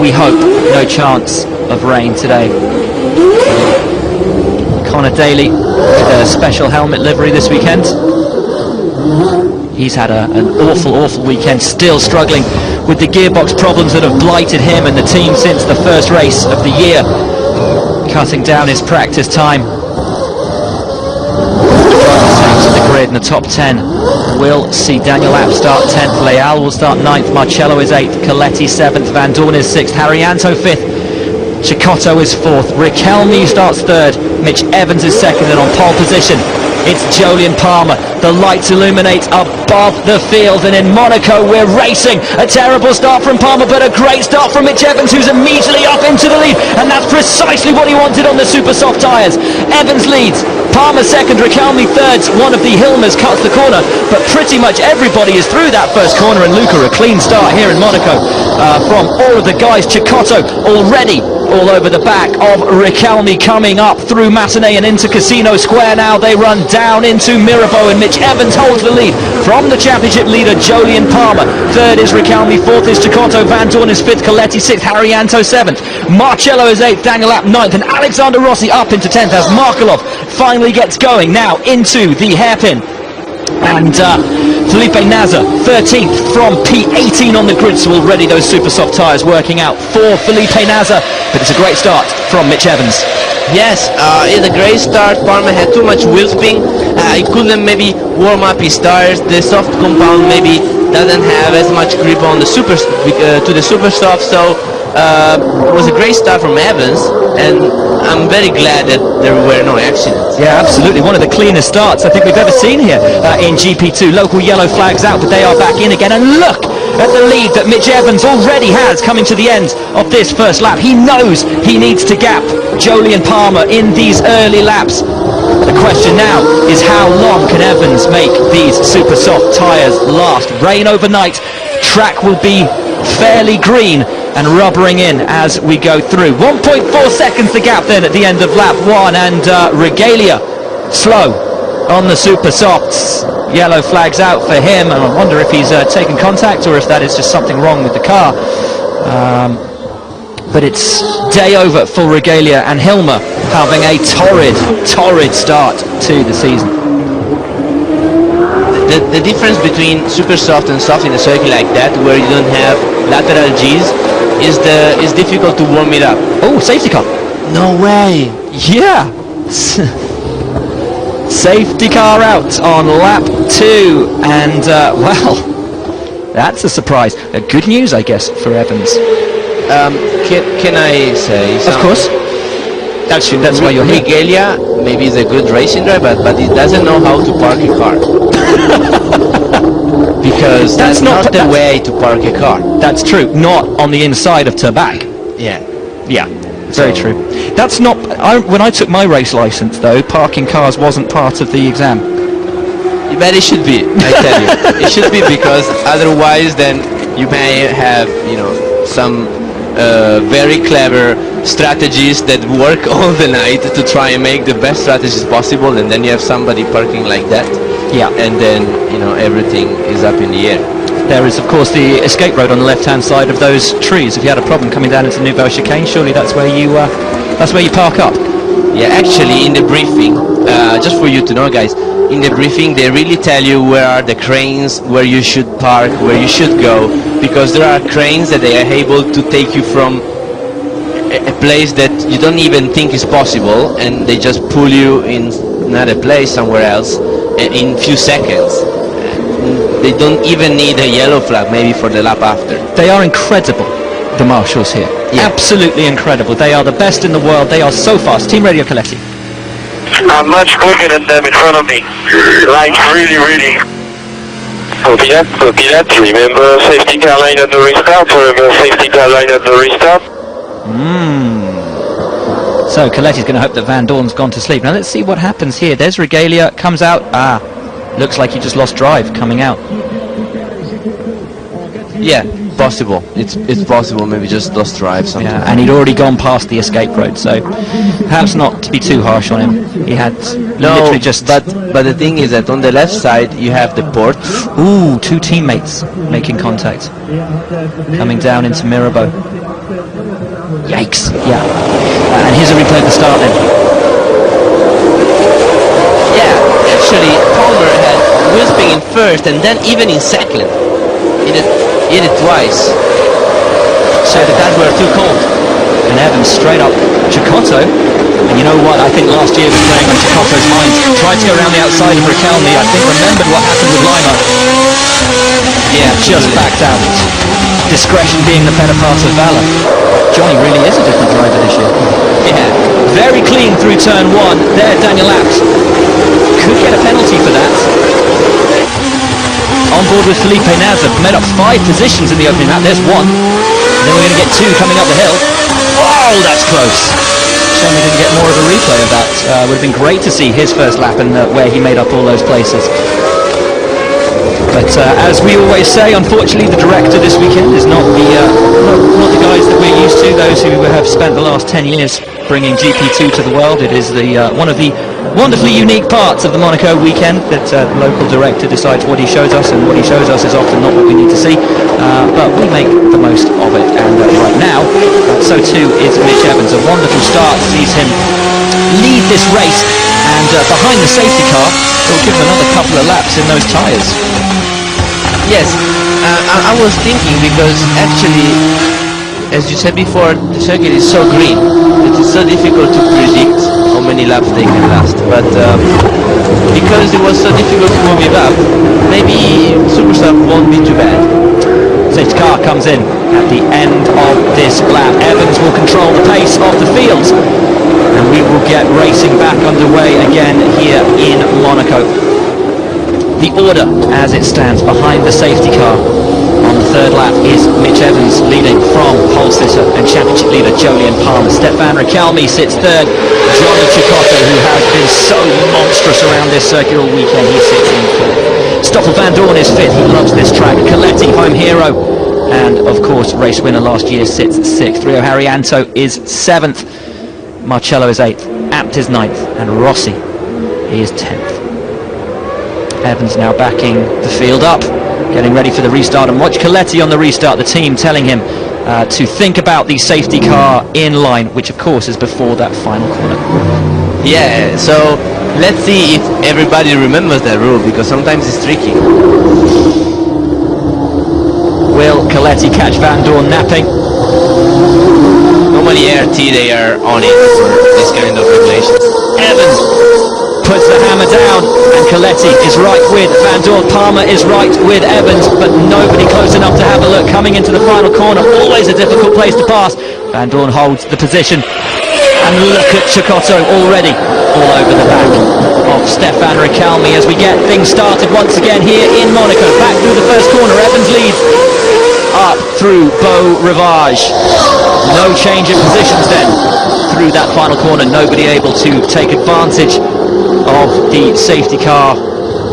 we hope, no chance of rain today. Connor Daly with a special helmet livery this weekend. He's had an awful weekend, still struggling with the gearbox problems that have blighted him and the team since the first race of the year, cutting down his practice time. To the grid in the top 10. We'll see Daniel Abt start 10th, Leal will start 9th, Marcello is 8th, Coletti 7th, Van Dorn is 6th, Haryanto 5th, Cecotto is 4th, Riquelme starts 3rd, Mitch Evans is 2nd, and on pole position it's Jolyon Palmer. The lights illuminate above the field, and in Monaco we're racing. A terrible start from Palmer, but a great start from Mitch Evans, who's immediately up into the lead, and that's precisely what he wanted on the super soft tyres. Evans leads, Palmer 2nd, Riquelme 3rd. One of the Hilmers cuts the corner, but pretty much everybody is through that first corner, and Luca, a clean start here in Monaco from all of the guys. Cecotto already all over the back of Riquelme, coming up through Matenay and into Casino Square. Now they run down into Mirabeau, and Mitch Evans holds the lead from the championship leader Jolyon Palmer. 3rd is Riquelme, 4th is Cecotto, Van Dorn is 5th, Coletti 6th, Haryanto 7th, Marcello is 8th, Daniel Abt 9th, and Alexander Rossi up into 10th as Markelov finally gets going now into the hairpin. And Felipe Nasr 13th from P18 on the grid, so already those super soft tyres working out for Felipe Nasr, but it's a great start from Mitch Evans. Yes, in a great start. Palmer had too much wheel spin. He couldn't maybe warm up his tires. The soft compound maybe doesn't have as much grip on the super soft, so it was a great start from Evans, and I'm very glad that there were no accidents. Yeah, absolutely. One of the cleanest starts I think we've ever seen here in GP2. Local yellow flags out, but they are back in again. And look at the lead that Mitch Evans already has coming to the end of this first lap. He knows he needs to gap Jolyon Palmer in these early laps. The question now is, how long can Evans make these super soft tyres last? Rain overnight, track will be fairly green and rubbering in as we go through. 1.4 seconds the gap then at the end of lap 1, and Regalia slow on the super softs. Yellow flags out for him, and I wonder if he's taken contact or if that is just something wrong with the car. But it's day over for Regalia, and Hilmer having a torrid start to the season. The difference between super soft and soft in a circuit like that, where you don't have lateral G's, is difficult to warm it up. Oh, safety car. No way. Yeah. Safety car out on lap 2, and well, that's a surprise. Good news, I guess, for Evans. Can I say something? Of course. That's why you're here. Regalia maybe is a good racing driver, but he doesn't know how to park a car. Because that's not the way to park a car. That's true. Not on the inside of Turbac. Yeah. Yeah. Very true. That's not. When I took my race license, though, parking cars wasn't part of the exam. But it should be. I tell you, it should be, because otherwise, then you may have, some very clever strategies that work all the night to try and make the best strategies possible, and then you have somebody parking like that. Yeah. And then everything is up in the air. There is, of course, the escape road on the left-hand side of those trees. If you had a problem coming down into Nouvelle Chicane, surely that's where you park up. Yeah, actually, in the briefing, just for you to know, guys, in the briefing they really tell you where are the cranes, where you should park, where you should go, because there are cranes that they are able to take you from a place that you don't even think is possible, and they just pull you in another place somewhere else in few seconds. They don't even need a yellow flag maybe for the lap after. They are incredible, the marshals here. Yeah. Absolutely incredible. They are the best in the world. They are so fast. Team Radio Coletti. I'm much quicker than them in front of me. Like really. For Pilat, remember safety car line at the restart. Remember safety car line at the restart. So Coletti's going to hope that Van Dorn's gone to sleep. Now let's see what happens here. There's Regalia, comes out. Looks like he just lost drive coming out. Yeah, possible. It's possible. Maybe just lost drive. Something. Yeah, and he'd already gone past the escape road, so perhaps not to be too harsh on him. He had literally just. But the thing is that on the left side you have the port. Ooh, two teammates making contact, coming down into Mirabeau. Yikes. Yeah. And here's a replay of the start then. Yeah, actually, Palmer had Bisping in first and then even in second. He did it twice. So the guys were too cold. And Evans straight up Cecotto. And you know what? I think last year was playing on Cecotto's mind. Tried to go around the outside of Raquelme. I think remembered what happened with Lima. Yeah, just backed out. Discretion being the better part of valor. Johnny really is a different driver this year. Yeah, very clean through turn one. There, Daniel Abt could get a penalty for that. On board with Felipe Nasr, made up 5 positions in the opening lap. There's one. And then we're going to get 2 coming up the hill. Oh, that's close. Shame we didn't get more of a replay of that. Would have been great to see his first lap and where he made up all those places. But as we always say, unfortunately, the director this weekend is not the guys that we're used to. Those who have spent the last 10 years bringing GP2 to the world. It is the one of the wonderfully unique parts of the Monaco weekend that the local director decides what he shows us, and what he shows us is often not what we need to see. But we make the most of it, and right now, so too is Mitch Evans. A wonderful start sees him lead this race, and behind the safety car, it will give him another couple of laps in those tyres. Yes, I was thinking because actually, as you said before, the circuit is so green that it's so difficult to predict how many laps they can last. But because it was so difficult to move it up, maybe Superstar won't be too bad. Safety car comes in at the end of this lap. Evans will control the pace of the field, and we will get racing back underway again here in Monaco. The order as it stands behind the safety car on the third lap is Mitch Evans leading from pole sitter and championship leader Jolyon Palmer. Stefan Raquelme sits third. Johnny Cecotto, who has been so monstrous around this circuit all weekend, he sits in fourth. Stoffel Vandoorne is fifth. He loves this track. Coletti, home hero, and of course race winner last year, sits sixth. Rio Haryanto is seventh. Marcello is eighth. Abt is ninth, and Rossi is 10th. Evans now backing the field up, getting ready for the restart, and watch Coletti on the restart, the team telling him to think about the safety car in line, which of course is before that final corner. Yeah, so let's see if everybody remembers that rule, because sometimes it's tricky. Will Coletti catch Vandoorne napping? Normally ART, they are on it for this kind of regulations. Evans puts the hammer down, and Coletti is right with Vandoorne. Palmer is right with Evans, but nobody close enough to have a look. Coming into the final corner, always a difficult place to pass. Vandoorne holds the position, and look at Cecotto already all over the back of Stefan Raquelme as we get things started once again here in Monaco. Back through the first corner, Evans leads up through Beau Rivage. No change in positions then through that final corner. Nobody able to take advantage of the safety car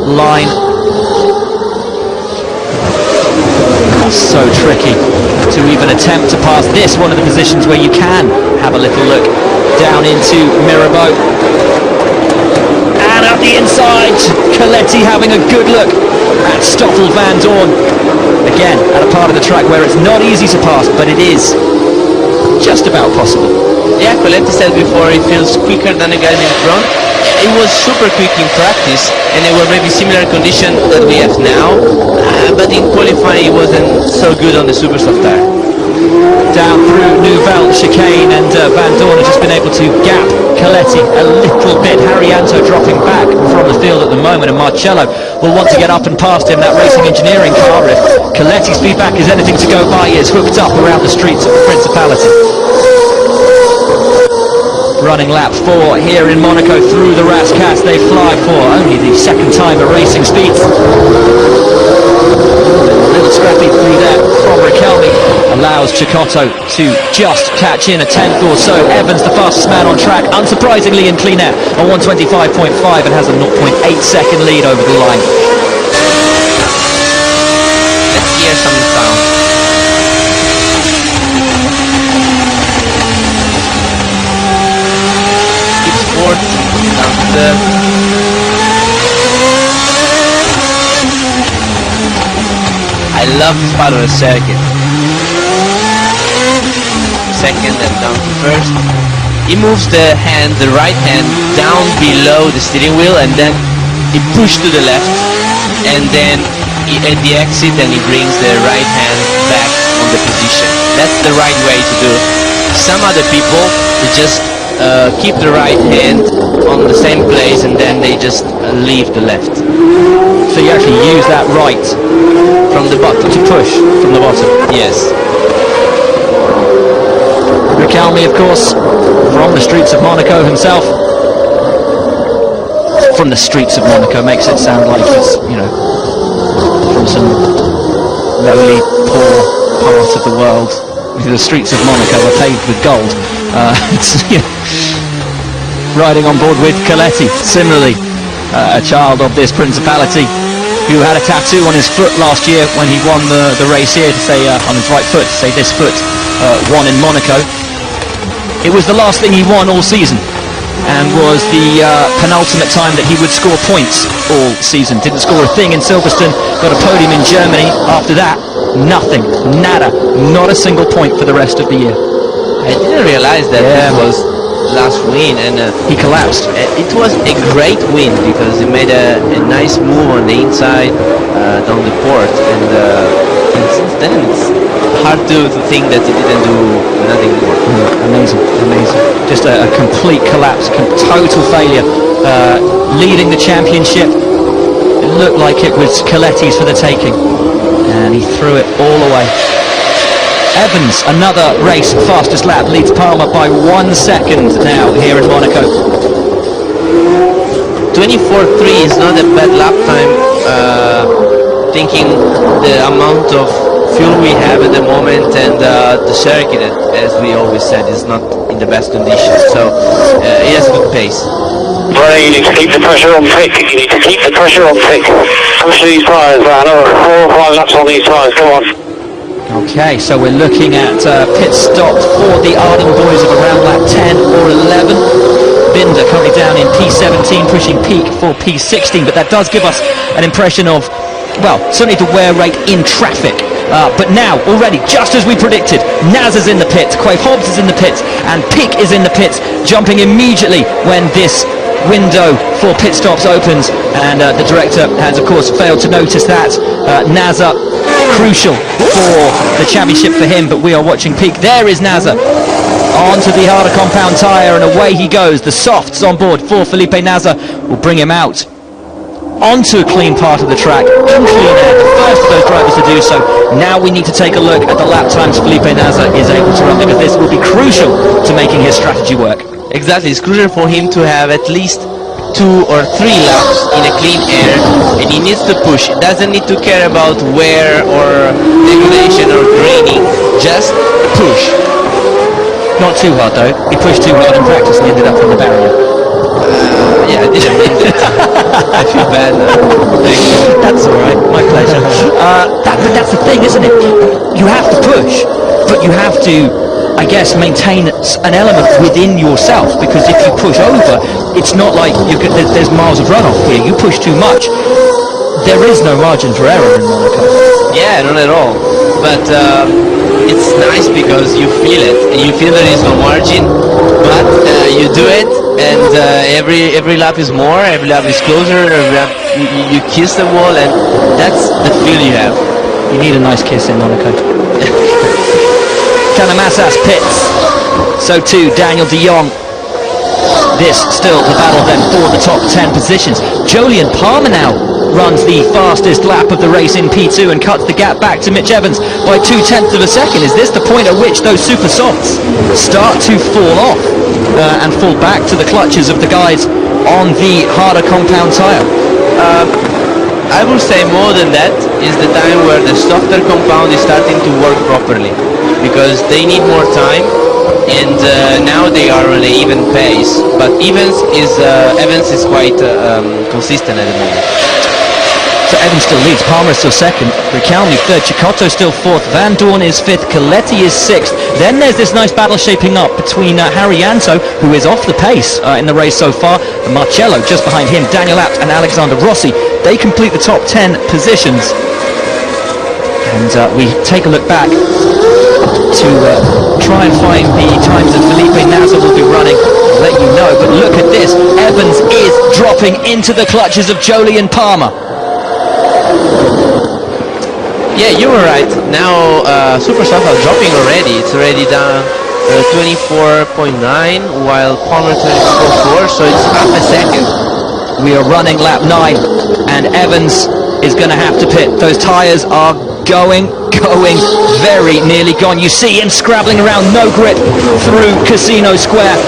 line. So tricky to even attempt to pass this, one of the positions where you can have a little look down into Mirabeau. And up the inside, Coletti having a good look at Stoffel Vandoorne. Again, at a part of the track where it's not easy to pass, but it is just about possible. Yeah, Coletti said before it feels quicker than the guy in front. It was super quick in practice, and it were maybe similar condition that we have now, but in qualifying it wasn't so good on the super soft tire. Down through Nouvelle chicane, and Vandoorne has just been able to gap Coletti a little bit. Haryanto dropping back from the field at the moment, and Marcello will want to get up and past him. That Racing Engineering car, if Coletti's feedback is anything to go by, is hooked up around the streets of the Principality. Running lap 4 here in Monaco through the Rascasse. They fly for only the second time at racing speeds. A little scrappy through there from Raquelme allows Cecotto to just catch in a 10th or so. Evans, the fastest man on track, unsurprisingly in clean air on 125.5, and has a 0.8 second lead over the line. Let's hear some sound. I love this part of the circuit. second and down to first. He moves the right hand down below the steering wheel, and then he pushes to the left, and then at the exit, and he brings the right hand back on the position. That's the right way to do it. Some other people, they just keep the right hand on the same place, and then they just leave the left. So you actually use that right From the bottom. to push from the bottom. Yes. Ricalmi, of course, from the streets of Monaco himself. From the streets of Monaco makes it sound like he's, you know, from some lowly, poor part of the world. The streets of Monaco are paved with gold. Riding on board with Coletti, similarly, a child of this principality, who had a tattoo on his foot last year when he won the race here to say, on his right foot, to say this foot won in Monaco. It was the last thing he won all season, and was the penultimate time that he would score points all season. Didn't score a thing in Silverstone, got a podium in Germany. After that, nothing, nada, not a single point for the rest of the year. I didn't realize that this was last win, and He collapsed. it was a great win because he made a nice move on the inside down the port, and since then it's hard to think that he didn't do nothing more. Amazing, amazing. Just a complete collapse, total failure. Leading the championship, it looked like it was Coletti's for the taking, and he threw it all away. Evans, another race fastest lap, leads Palmer by 1 second now here in Monaco. 24.3 is not a bad lap time, thinking the amount of fuel we have at the moment, and the circuit, as we always said, is not in the best condition, so he has a good pace. Right, you need to keep the pressure on thick. You need to keep the pressure on thick. Push these tyres, another 4 or 5 laps on these tyres, come on. Okay, so we're looking at pit stop for the Arden boys of around lap 10 or 11. Binder currently down in P17, pushing Peak for P16, but that does give us an impression of, well, certainly the wear rate in traffic. But now, already, just as we predicted, Naz is in the pits, Quaye Hobbs is in the pits, and Peak is in the pits, jumping immediately when this window for pit stops opens, and the director has of course failed to notice that. Nazar, crucial for the championship for him, but we are watching Peak. There is Nazar onto the harder compound tyre, and away he goes. The softs on board for Felipe Nazar will bring him out onto a clean part of the track, in clean air, the first of those drivers to do so. Now we need to take a look at the lap times Felipe Nazar is able to run, because this will be crucial to making his strategy work. Exactly, it's crucial for him to have at least 2 or 3 laps in a clean air, and he needs to push. He doesn't need to care about wear or degradation or graining, just push. Not too hard though, he pushed too hard in practice and ended up on the barrier. Yeah, I didn't mean that. I feel bad now. That's alright, my pleasure. But that's the thing, isn't it? You have to push, but you have to, I guess, maintain an element within yourself, because if you push over, it's not like there's miles of runoff here. You push too much, there is no margin for error in Monaco. Yeah, not at all. But it's nice because you feel it, and you feel there is no margin, but you do it, and every lap is more, every lap is closer, every lap you kiss the wall, and that's the feel you have. You need a nice kiss in Monaco. Canamassas pits, so too Daniel de Jong. This still the battle then for the top 10 positions. Jolyon Palmer now runs the fastest lap of the race in P2 and cuts the gap back to Mitch Evans by 0.2 of a second. Is this the point at which those super softs start to fall off and fall back to the clutches of the guys on the harder compound tyre? I will say more than that is the time where the softer compound is starting to work properly, because they need more time, and now they are on an even pace. But Evans is quite consistent at the moment. So Evans still leads, Palmer is still second, Ricalmi third, Cecotto still fourth, Van Dorn is fifth, Coletti is sixth. Then there's this nice battle shaping up between Haryanto, who is off the pace in the race so far, and Marcello just behind him, Daniel Abt and Alexander Rossi. They complete the top 10 positions. And we take a look back to try and find the times that Felipe Nasr will be running. I'll let you know, but look at this. Evans is dropping into the clutches of Jolyon Palmer. Yeah, you were right. Now Super Soft are dropping already. It's already down 24.9, while Palmer 24.4, so it's half a second. We are running lap 9, and Evans is going to have to pit. Those tyres are going, very nearly gone. You see him scrabbling around, no grip through Casino Square.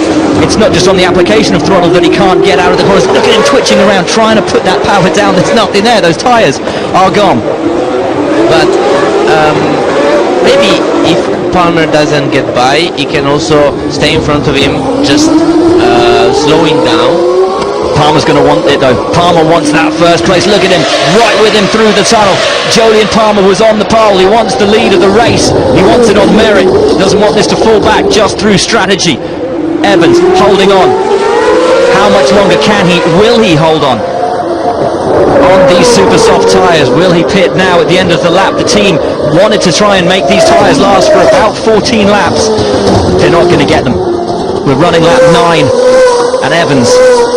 It's not just on the application of throttle that he can't get out of the corners. Look at him twitching around, trying to put that power down. There's nothing there. Those tyres are gone. But maybe if Palmer doesn't get by, he can also stay in front of him, just slowing down. Palmer's going to want it though. Palmer wants that first place. Look at him, right with him through the tunnel. Jolyon Palmer was on the pole. He wants the lead of the race. He wants it on merit. Doesn't want this to fall back just through strategy. Evans holding on. How much longer can he? Will he hold on these super soft tyres? Will he pit now at the end of the lap? The team wanted to try and make these tyres last for about 14 laps. They're not going to get them. We're running lap 9, and Evans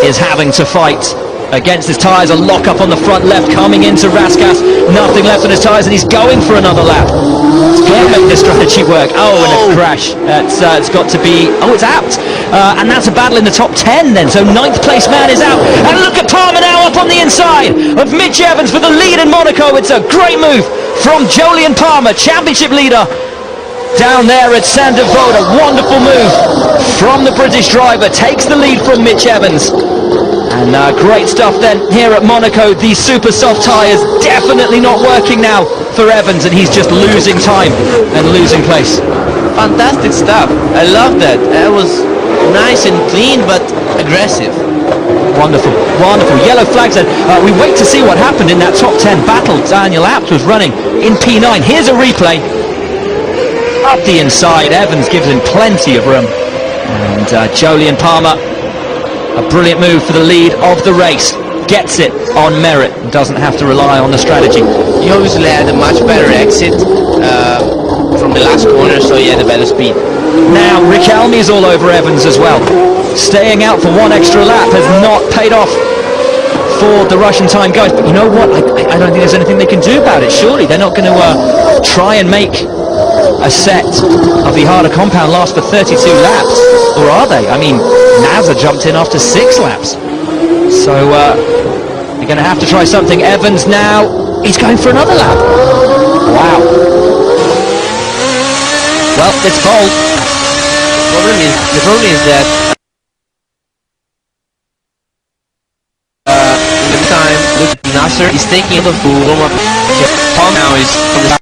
is having to fight against his tyres. A lock up on the front left coming into Raskas. Nothing left on his tyres, and he's going for another lap. He's going to make this strategy work. Oh, and a crash. It's got to be... Oh, it's out. And that's a battle in the top 10 then. So 9th place man is out. And look at Palmer now up on the inside of Mitch Evans for the lead in Monaco. It's a great move from Jolyon Palmer, championship leader. Down there at Sainte Devote, a wonderful move from the British driver, takes the lead from Mitch Evans. And great stuff then here at Monaco. These super soft tyres definitely not working now for Evans, and he's just losing time and losing place. Fantastic stuff. I love that. That was nice and clean, but aggressive. Wonderful, wonderful. Yellow flags then. We wait to see what happened in that top 10 battle. Daniel Abt was running in P9. Here's a replay. Up the inside, Evans gives him plenty of room. And Jolyon Palmer, a brilliant move for the lead of the race. Gets it on merit, doesn't have to rely on the strategy. He obviously had a much better exit from the last corner, so he had a better speed. Now Riquelme is all over Evans as well. Staying out for one extra lap has not paid off for the Russian time guys. But you know what? I don't think there's anything they can do about it. Surely they're not going to try and make a set of the harder compound last for 32 laps, or are they? I mean, Nasr jumped in after 6 laps, so they're going to have to try something. Evans now, he's going for another lap. Wow. Well, it's bold. The problem is that in the time, look at Nasr is taking the full warm up. Palmer now is from the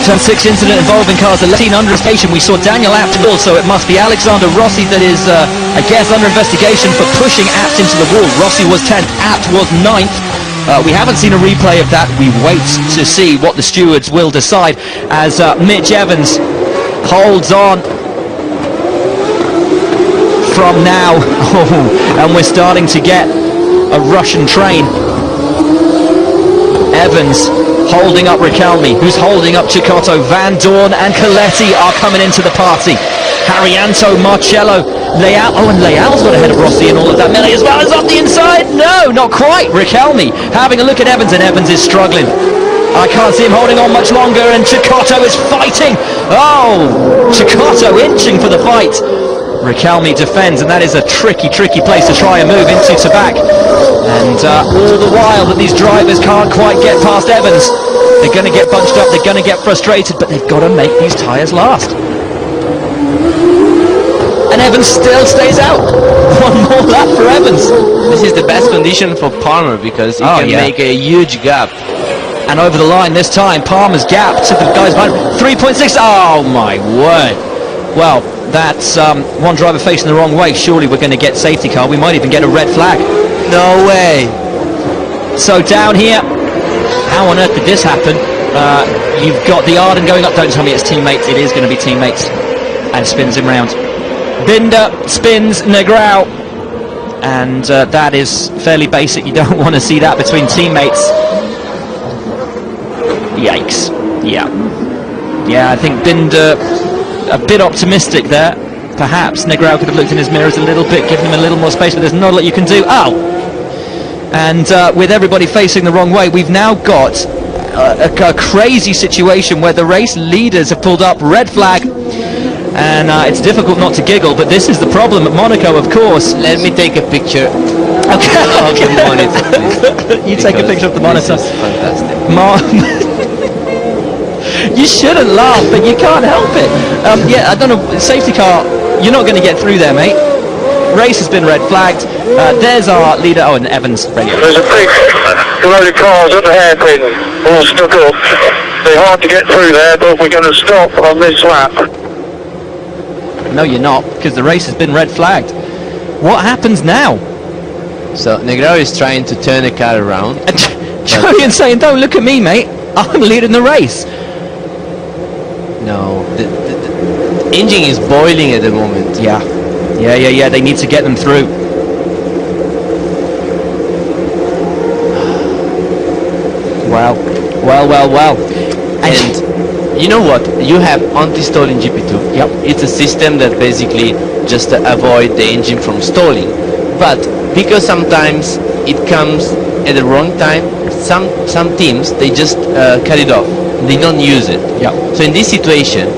Turn 6 incident involving cars 11 under investigation. We saw Daniel Abt also. It must be Alexander Rossi that is, I guess, under investigation for pushing Abt into the wall. Rossi was 10th, Abt was 9th. We haven't seen a replay of that. We wait to see what the stewards will decide as Mitch Evans holds on from now. Oh, and we're starting to get a Russian train. Evans holding up Riquelme, who's holding up Cecotto. Van Dorn and Coletti are coming into the party. Haryanto, Marcello, Leal. Oh, and Leal's got ahead of Rossi and all of that. Melee as well is up the inside. No, not quite. Riquelme having a look at Evans, and Evans is struggling. I can't see him holding on much longer, and Cecotto is fighting. Oh, Cecotto inching for the fight. Riquelme defends, and that is a tricky place to try and move into back. And all the while that these drivers can't quite get past Evans, they're going to get bunched up, they're going to get frustrated, but they've got to make these tyres last. And Evans still stays out. One more lap for Evans. This is the best condition for Palmer because he can make a huge gap. And over the line this time, Palmer's gap to the guys behind 3.6. Oh my word. Well, that's one driver facing the wrong way. Surely we're going to get safety car. We might even get a red flag. No way. So down here, how on earth did this happen? You've got the Arden going up. Don't tell me it's teammates. It is going to be teammates. And spins him round. Binder spins Negrão. And that is fairly basic. You don't want to see that between teammates. Yikes. Yeah. Yeah, I think Binder a bit optimistic there. Perhaps Negrão could have looked in his mirrors a little bit, given him a little more space, but there's not a lot you can do. Oh! And with everybody facing the wrong way, we've now got a crazy situation where the race leaders have pulled up, red flag, and it's difficult not to giggle, but this is the problem at Monaco, of course. Let me take a picture Okay. of the monitor, please. You take a picture of the monitor. This is fantastic. You shouldn't laugh, but you can't help it. Yeah, I don't know, safety car, you're not going to get through there, mate. Race has been red flagged. There's our leader. Oh, and Evans radio. There's a big load of cars at the hairpin, all stuck up. They're hard to get through there, but we're going to stop on this lap. No, you're not, because the race has been red flagged. What happens now? So Negrão is trying to turn the car around. Julian saying, don't look at me, mate. I'm leading the race. No, the engine is boiling at the moment. Yeah. Yeah. They need to get them through. Wow. Well. And you know what? You have anti-stall in GP2. Yep. It's a system that basically just avoid the engine from stalling. But because sometimes it comes at the wrong time, some teams, they just cut it off. They don't use it. Yep. So in this situation,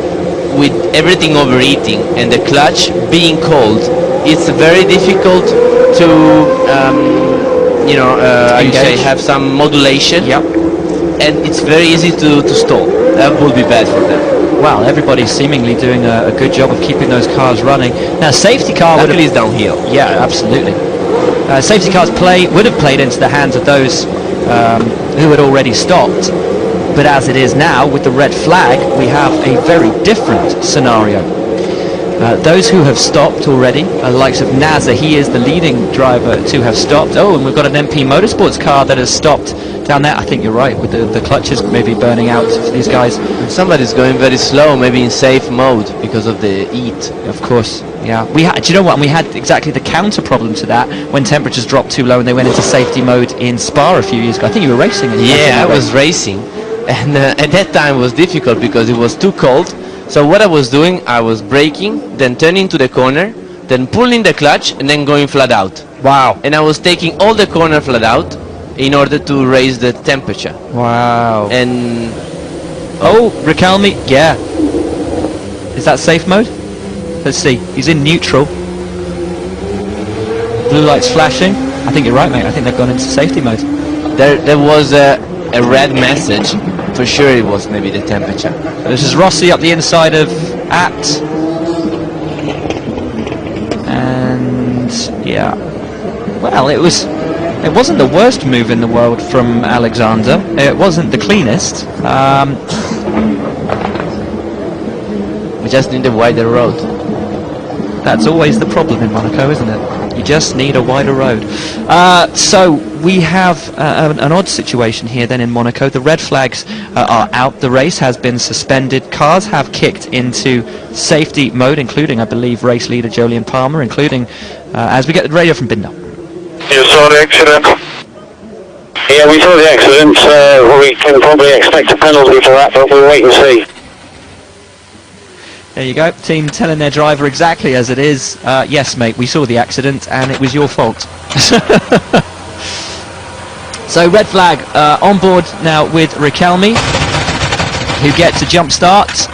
with everything overheating and the clutch being cold, it's very difficult to, how you say, have some modulation. Yep. And it's very easy to stall. That would be bad for them. Well, everybody's seemingly doing a good job of keeping those cars running. Now, safety car would Luckily have... it's downhill. Yeah, absolutely. Safety cars would have played into the hands of those who had already stopped. But as it is now, with the red flag, we have a very different scenario. Those who have stopped already, the likes of Nasser, he is the leading driver to have stopped. Oh, and we've got an MP Motorsports car that has stopped down there. I think you're right, with the clutches maybe burning out for these guys. And somebody's going very slow, maybe in safe mode because of the heat. Of course, yeah. Do you know what? And we had exactly the counter problem to that when temperatures dropped too low and they went into safety mode in Spa a few years ago. I think you were racing. Yeah, I was racing, and at that time it was difficult because it was too cold. So what I was doing, I was braking, then turning to the corner, then pulling the clutch, and then going flat out. Wow. And I was taking all the corner flat out in order to raise the temperature. Wow. And oh, Riquelme, yeah. Is that safe mode? Let's see. He's in neutral. Blue lights flashing. I think you're right, mate. I think they've gone into safety mode. there was a red message. For sure it was maybe the temperature. This is Rossi up the inside of Abt. And yeah. Well, it wasn't the worst move in the world from Alexander. It wasn't the cleanest. We just need a wider road. That's always the problem in Monaco, isn't it? You just need a wider road. So we have an odd situation here then in Monaco. The red flags are out. The race has been suspended. Cars have kicked into safety mode, including, I believe, race leader Jolyon Palmer, including, as we get the radio from Binder. You saw the accident? Yeah, we saw the accident. We can probably expect a penalty for that, but we'll wait and see. There you go. Team telling their driver exactly as it is. Yes, mate, we saw the accident and it was your fault. So red flag on board now with Riquelme, who gets a jump start.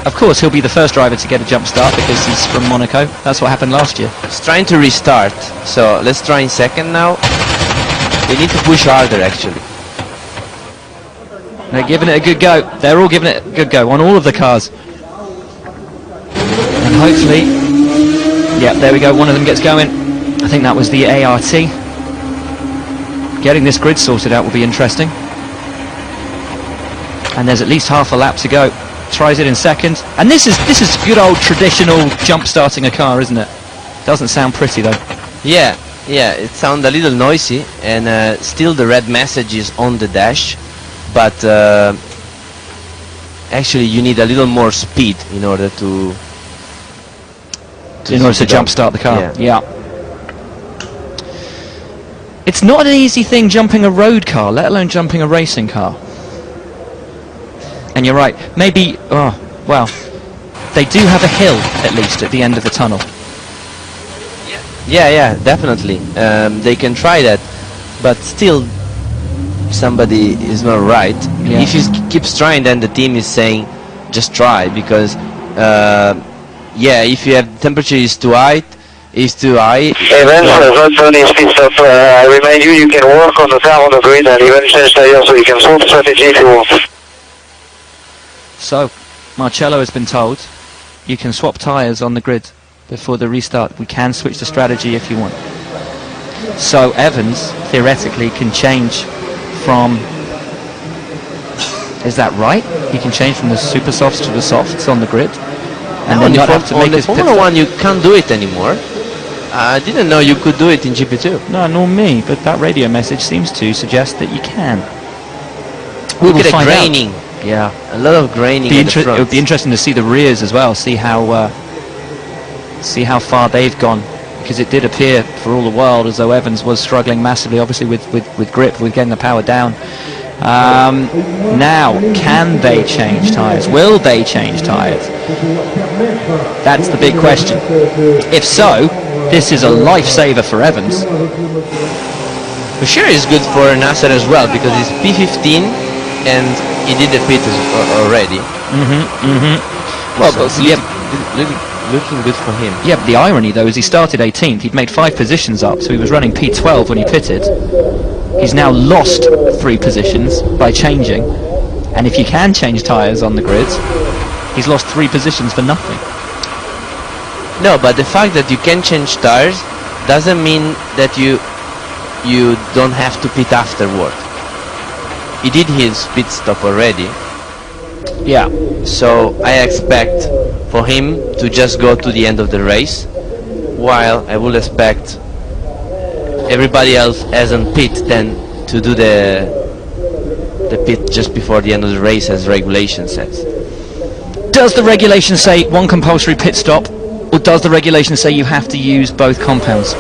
Of course, he'll be the first driver to get a jump start because he's from Monaco. That's what happened last year. It's trying to restart, so let's try in second now. They need to push harder, actually. They're giving it a good go. They're all giving it a good go on all of the cars. And hopefully, yeah, there we go. One of them gets going. I think that was the ART. Getting this grid sorted out will be interesting. And there's at least half a lap to go. Tries it in second. And this is good old traditional jump starting a car, isn't it? Doesn't sound pretty though. Yeah, it sounds a little noisy, and still the red message is on the dash, but actually you need a little more speed in order to jump start the car. Yeah. It's not an easy thing jumping a road car, let alone jumping a racing car. And you're right. Maybe. Oh, well, they do have a hill at least at the end of the tunnel. Yeah, definitely. They can try that, but still, somebody is not right. Yeah. If he keeps trying, then the team is saying, just try, because yeah, if you have temperature is too high. Evans has not done his pit stop. I remind you, you can work on the car on the grid and even change tires, so you can swap strategy if you want. So, Marcello has been told you can swap tyres on the grid before the restart. We can switch the strategy if you want. So Evans theoretically can change from. Is that right? He can change from the super softs to the softs on the grid, and then not have to make his pit Formula stop. 1 you can't do it anymore. I didn't know you could do it in GP2. No, nor me. But that radio message seems to suggest that you can. We Look will at the find out. graining. Yeah. A lot of graining at the It front. would be interesting to see the rears as well. See how far they've gone, because it did appear for all the world as though Evans was struggling massively, obviously with grip, with getting the power down. Now, can they change tyres? Will they change tyres? That's the big question. If so, this is a lifesaver for Evans. For sure it's good for Nasser as well, because it's P15 and he did the pit already. Well, So, but looking good for him. Yeah, but the irony though is he started 18th, he'd made 5 positions up, so he was running P12 when he pitted. He's now lost 3 positions by changing, and if you can change tyres on the grid, he's lost 3 positions for nothing. No, but the fact that you can change tires doesn't mean that you don't have to pit afterward. He did his pit stop already, Yeah. so I expect for him to just go to the end of the race, while I will expect everybody else as on pit then to do the pit just before the end of the race, as regulation says. Does the regulation say 1 compulsory pit stop, or does the regulation say you have to use both compounds?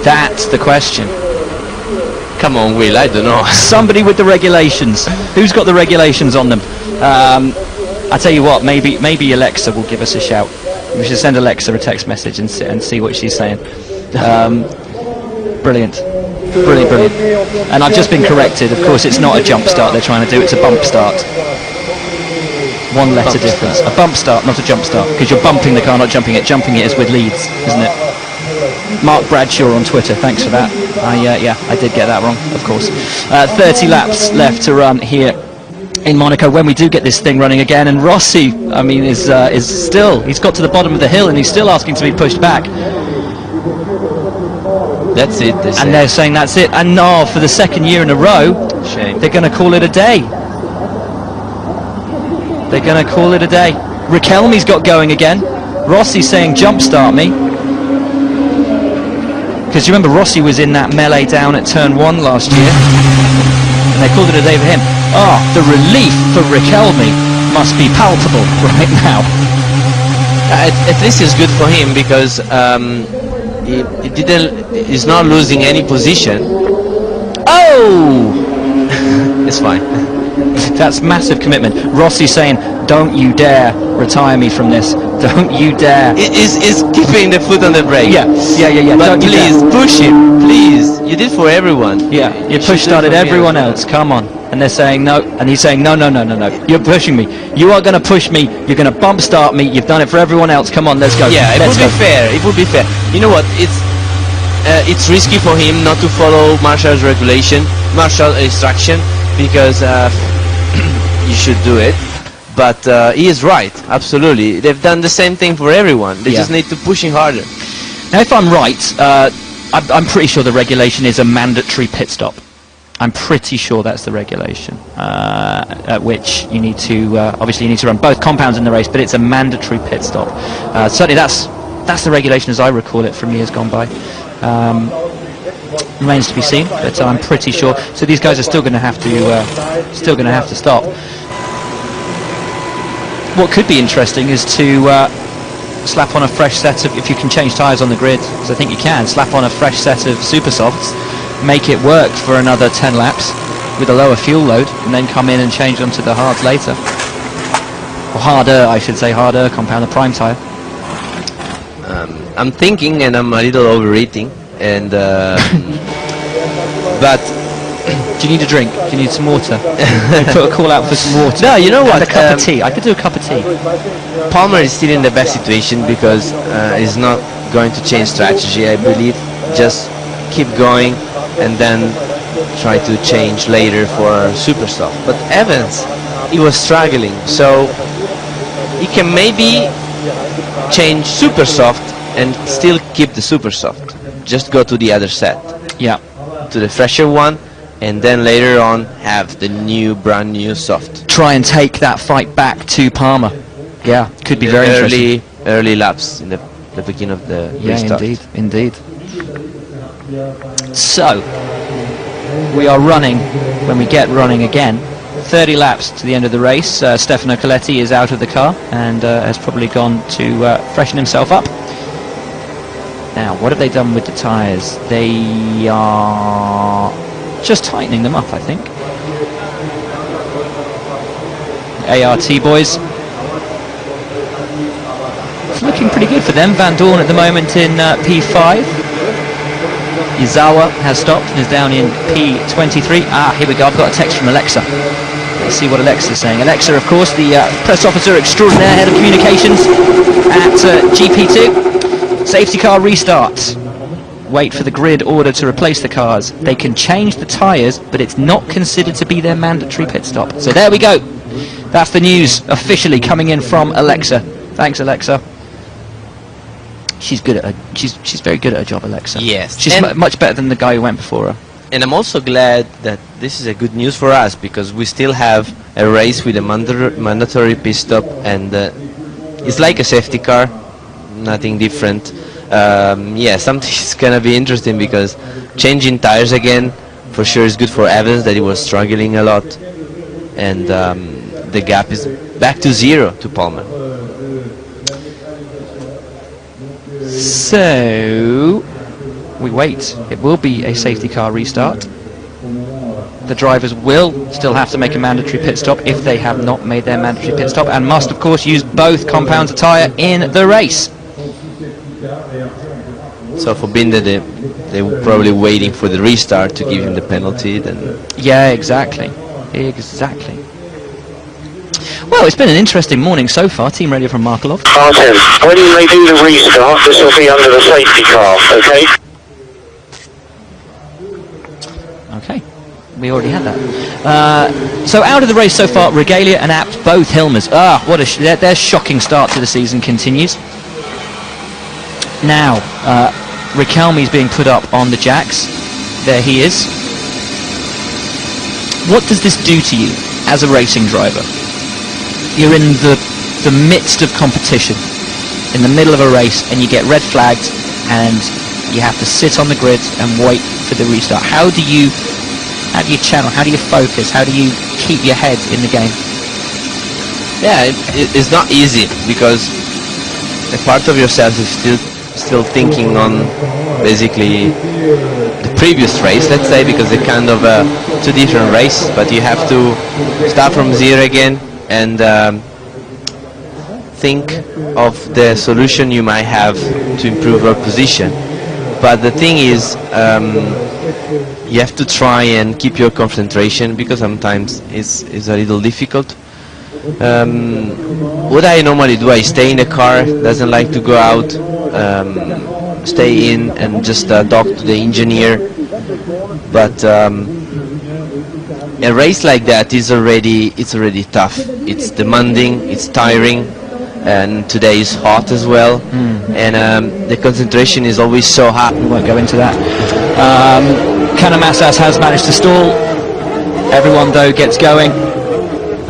That's the question. Come on, Will, I don't know. Somebody with the regulations. Who's got the regulations on them? I tell you what, maybe Alexa will give us a shout. We should send Alexa a text message and see what she's saying. Brilliant. Brilliant. And I've just been corrected. Of course, it's not a jump start they're trying to do, it's a bump start. 1 letter difference. A bump start, not a jump start, because you're bumping the car, not jumping it. Jumping it is with leads, isn't it? Mark Bradshaw on Twitter, thanks for that. Yeah, I did get that wrong, of course. 30 laps left to run here in Monaco when we do get this thing running again, and Rossi, I mean, is still, he's got to the bottom of the hill and he's still asking to be pushed back. That's it, they say. And they're saying that's it, and no, for the 2nd year in a row, Shame. they're going to call it a day. They're going to call it a day. Riquelme's got going again. Rossi's saying jump start me. Because you remember Rossi was in that melee down at turn 1 last year, and they called it a day for him. The relief for Riquelme must be palpable right now. At least it's good for him, because he's not losing any position. Oh! It's fine. That's massive commitment. Rossi saying, don't you dare retire me from this. Don't you dare. Is keeping the foot on the brake. Yeah. But Don't you please, dare. push him. Please. You did for everyone. Yeah, you should push do started for me everyone as well. else, come on. And they're saying no, and he's saying no, you're pushing me. You are going to push me, you're going to bump start me, you've done it for everyone else, come on, let's go. Yeah, it let's would go. be fair. It would be fair. You know what? It's risky for him not to follow Marshall's instruction, because you should do it. But he is right, absolutely. They've done the same thing for everyone. They Yeah. just need to push him harder. Now, if I'm right, I'm pretty sure the regulation is a mandatory pit stop. I'm pretty sure that's the regulation, at which you need to, obviously you need to run both compounds in the race, but it's a mandatory pit stop. Certainly that's the regulation as I recall it from years gone by. Remains to be seen, but I'm pretty sure. So these guys are still going to have to stop. What could be interesting is to slap on a fresh set of, if you can change tyres on the grid, because I think you can, slap on a fresh set of super softs, make it work for another 10 laps with a lower fuel load, and then come in and change onto the hards later. Or harder, I should say, harder compound, the prime tyre. I'm thinking, and I'm a little overeating, and but Do you need a drink? Do you need some water? Put a call out for some water. no, you know what? And a cup of tea. I could do a cup of tea. Palmer is still in the best situation because he's not going to change strategy, I believe. Just keep going and then try to change later for super soft. But Evans, he was struggling, so he can maybe change super soft and still keep the super soft. Just go to the other set, Yeah. to the fresher one, and then later on have the brand new soft. Try and take that fight back to Palmer. Yeah, could be very interesting. Early laps in the beginning of the Yeah, restart. indeed. So, we are running, when we get running again, 30 laps to the end of the race. Stefano Coletti is out of the car and has probably gone to freshen himself up. Now, what have they done with the tyres? They are just tightening them up, I think. ART boys. It's looking pretty good for them. Van Dorn at the moment in P5. Izawa has stopped and is down in P23. Here we go. I've got a text from Alexa. Let's see what Alexa is saying. Alexa, of course, the press officer extraordinaire, head of communications at GP2. Safety car restarts. Wait for the grid order to replace the cars. They can change the tyres, but it's not considered to be their mandatory pit stop. So there we go. That's the news officially coming in from Alexa. Thanks, Alexa. She's good at her. She's very good at her job, Alexa. Yes. She's much better than the guy who went before her. And I'm also glad that this is a good news for us because we still have a race with a mandatory pit stop, and it's like a safety car, nothing different. Yeah, something's gonna be interesting because changing tires again for sure is good for Evans, that he was struggling a lot, and the gap is back to 0 to Palmer. So we wait. It will be a safety car restart. The drivers will still have to make a mandatory pit stop if they have not made their mandatory pit stop, and must of course use both compounds of tyre in the race. So for Binder, they were probably waiting for the restart to give him the penalty. Then Yeah, exactly. Well, it's been an interesting morning so far. Team radio from Markelov. Martin, when they do the restart, this will be under the safety car, okay? Okay, we already had that. So out of the race so far, Regalia and Abt, both Hilmers. What their shocking start to the season continues. Now, Riquelme's being put up on the jacks. There he is. What does this do to you as a racing driver? You're in the midst of competition, in the middle of a race, and you get red flagged, and you have to sit on the grid and wait for the restart. How do you channel? How do you focus? How do you keep your head in the game? yeah, it's not easy because a part of yourself is still thinking on basically the previous race, let's say, because they're kind of two different races, but you have to start from 0 again and think of the solution you might have to improve your position. But the thing is, you have to try and keep your concentration because sometimes it's a little difficult. What I normally do, I stay in the car, doesn't like to go out, stay in and just talk to the engineer. But a race like that is already tough. It's demanding, it's tiring, and today is hot as well. And the concentration is always so high. We won't go into that. Canamassas has managed to stall. Everyone though gets going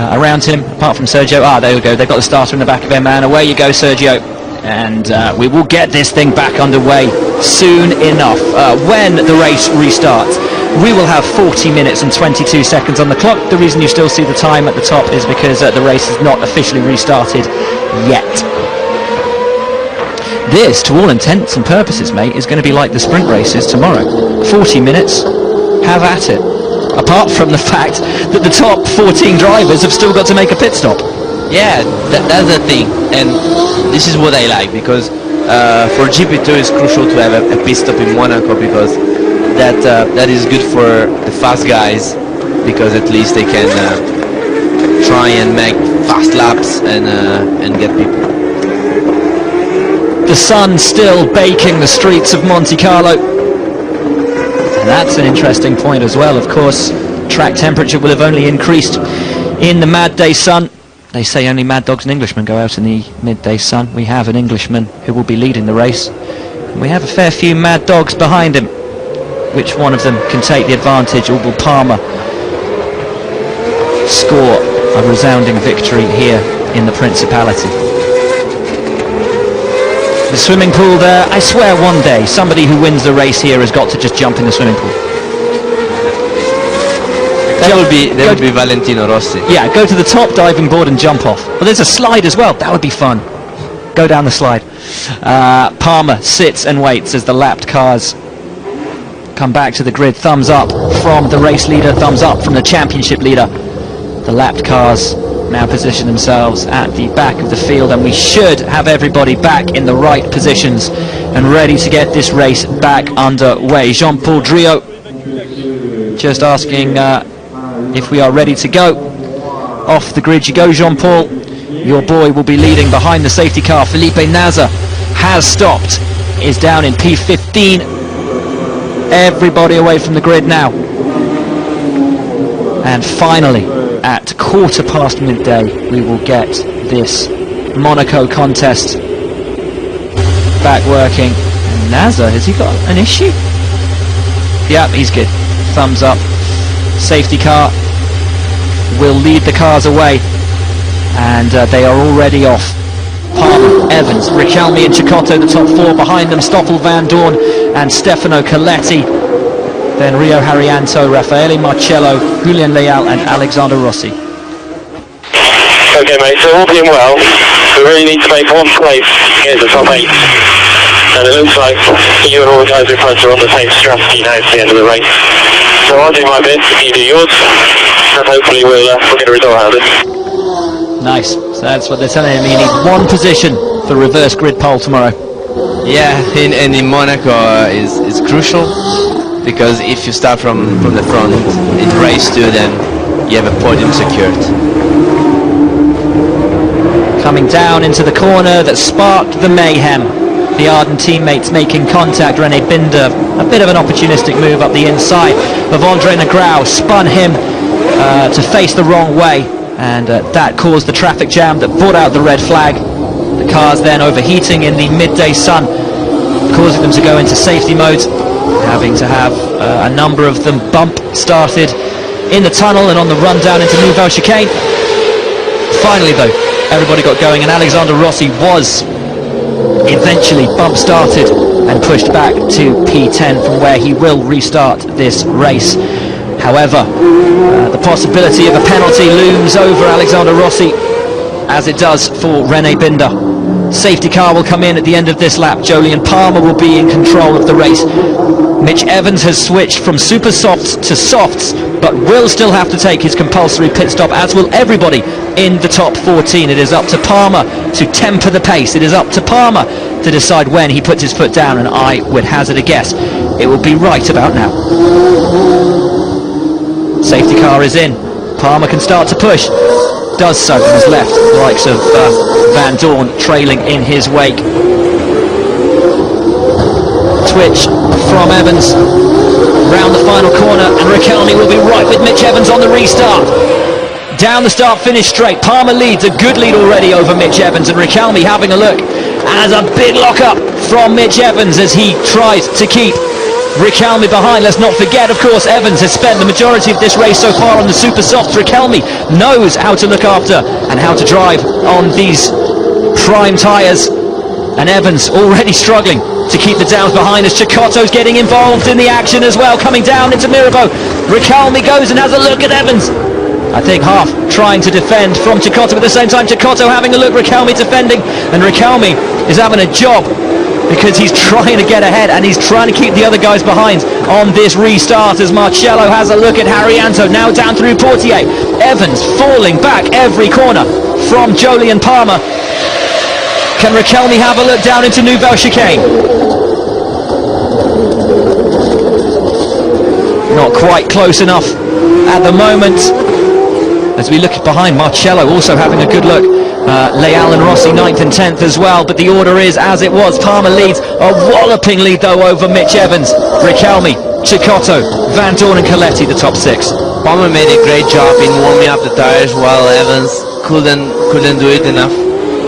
around him, apart from Sergio. There we go. They've got the starter in the back of him, man. Away you go, Sergio. And we will get this thing back underway soon enough. When the race restarts, we will have 40 minutes and 22 seconds on the clock. The reason you still see the time at the top is because the race is not officially restarted yet. This, to all intents and purposes, mate, is going to be like the sprint races tomorrow. 40 minutes, have at it. Apart from the fact that the top 14 drivers have still got to make a pit stop. Yeah, that's the thing, and this is what I like, because for GP2 it's crucial to have a pit stop in Monaco, because that is good for the fast guys, because at least they can try and make fast laps and get people. The sun still baking the streets of Monte Carlo, and that's an interesting point as well. Of course, track temperature will have only increased in the midday sun. They say only mad dogs and Englishmen go out in the midday sun. We have an Englishman who will be leading the race, and we have a fair few mad dogs behind him. Which one of them can take the advantage, or will Palmer score a resounding victory here in the Principality? The swimming pool there, I swear one day somebody who wins the race here has got to just jump in the swimming pool. That would be Valentino Rossi. Yeah, go to the top diving board and jump off. But there's a slide as well, that would be fun. Go down the slide. Palmer sits and waits as the lapped cars come back to the grid. Thumbs up from the race leader, thumbs up from the championship leader. The lapped cars now position themselves at the back of the field, and we should have everybody back in the right positions and ready to get this race back underway. Jean-Paul Driot just asking if we are ready to go. Off the grid you go, Jean-Paul. Your boy will be leading behind the safety car. Felipe Nasr has stopped, is down in P15. Everybody away from the grid now. And finally, at midday, we will get this Monaco contest back working. And Nasr, has he got an issue? Yep, he's good. Thumbs up. Safety car will lead the cars away, and they are already off. Palmer, Evans, Riquelme and Cecotto, the top four. Behind them, Stoffel Vandoorne and Stefano Coletti. Then Rio Haryanto, Raffaele Marcello, Julian Leal and Alexander Rossi. Okay, mate, so all being well, we really need to make one place to get the top 8. And it looks like you and all the guys in front are on the same strategy now to the end of the race. So I'll do my bit, you do yours, and hopefully we'll get a result out of it. Nice. So that's what they're telling him. You need one position for reverse grid pole tomorrow. Yeah, and in Monaco is crucial, because if you start from the front in race 2, then you have a podium secured. Coming down into the corner that sparked the mayhem. The Arden teammates making contact. René Binder, a bit of an opportunistic move up the inside of Andre Negrão, spun him to face the wrong way, and that caused the traffic jam that brought out the red flag. The cars then overheating in the midday sun, causing them to go into safety mode, having to have a number of them bump started in the tunnel and on the run down into Nouvelle Chicane. Finally though, everybody got going, and Alexander Rossi was eventually bump started and pushed back to P10, from where he will restart this race. However, the possibility of a penalty looms over Alexander Rossi, as it does for René Binder. Safety car will come in at the end of this lap. Jolyon Palmer will be in control of the race. Mitch Evans has switched from super softs to softs, but will still have to take his compulsory pit stop, as will everybody in the top 14. It is up to Palmer to temper the pace. It is up to Palmer to decide when he puts his foot down, and I would hazard a guess it will be right about now. Safety car is in. Palmer can start to push. Does so and has left the likes of Vandoorne trailing in his wake. Twitch from Evans round the final corner, and Riquelme will be right with Mitch Evans on the restart. Down the start-finish straight, Palmer leads, a good lead already over Mitch Evans, and Riquelme having a look, as a big lock-up from Mitch Evans as he tries to keep Riquelme behind. Let's not forget, of course, Evans has spent the majority of this race so far on the super softs. Riquelme knows how to look after and how to drive on these prime tyres, and Evans already struggling to keep the downs behind as Cecotto's getting involved in the action as well, coming down into Mirabeau. Riquelme goes and has a look at Evans. I think half trying to defend from Cecotto, at the same time Cecotto having a look, Riquelme defending, and Riquelme is having a job because he's trying to get ahead and he's trying to keep the other guys behind on this restart, as Marcello has a look at Haryanto, now down through Portier. Evans falling back every corner, from Jolyon Palmer. Can Raquelme have a look down into Nouvelle Chicane? Not quite close enough at the moment. As we look behind, Marcello also having a good look. Leal and Rossi 9th and 10th as well, but the order is as it was. Palmer leads, a walloping lead though over Mitch Evans. Raquelme, Cecotto, Vandoorne and Coletti, the top 6. Palmer made a great job in warming up the tires while Evans couldn't do it enough.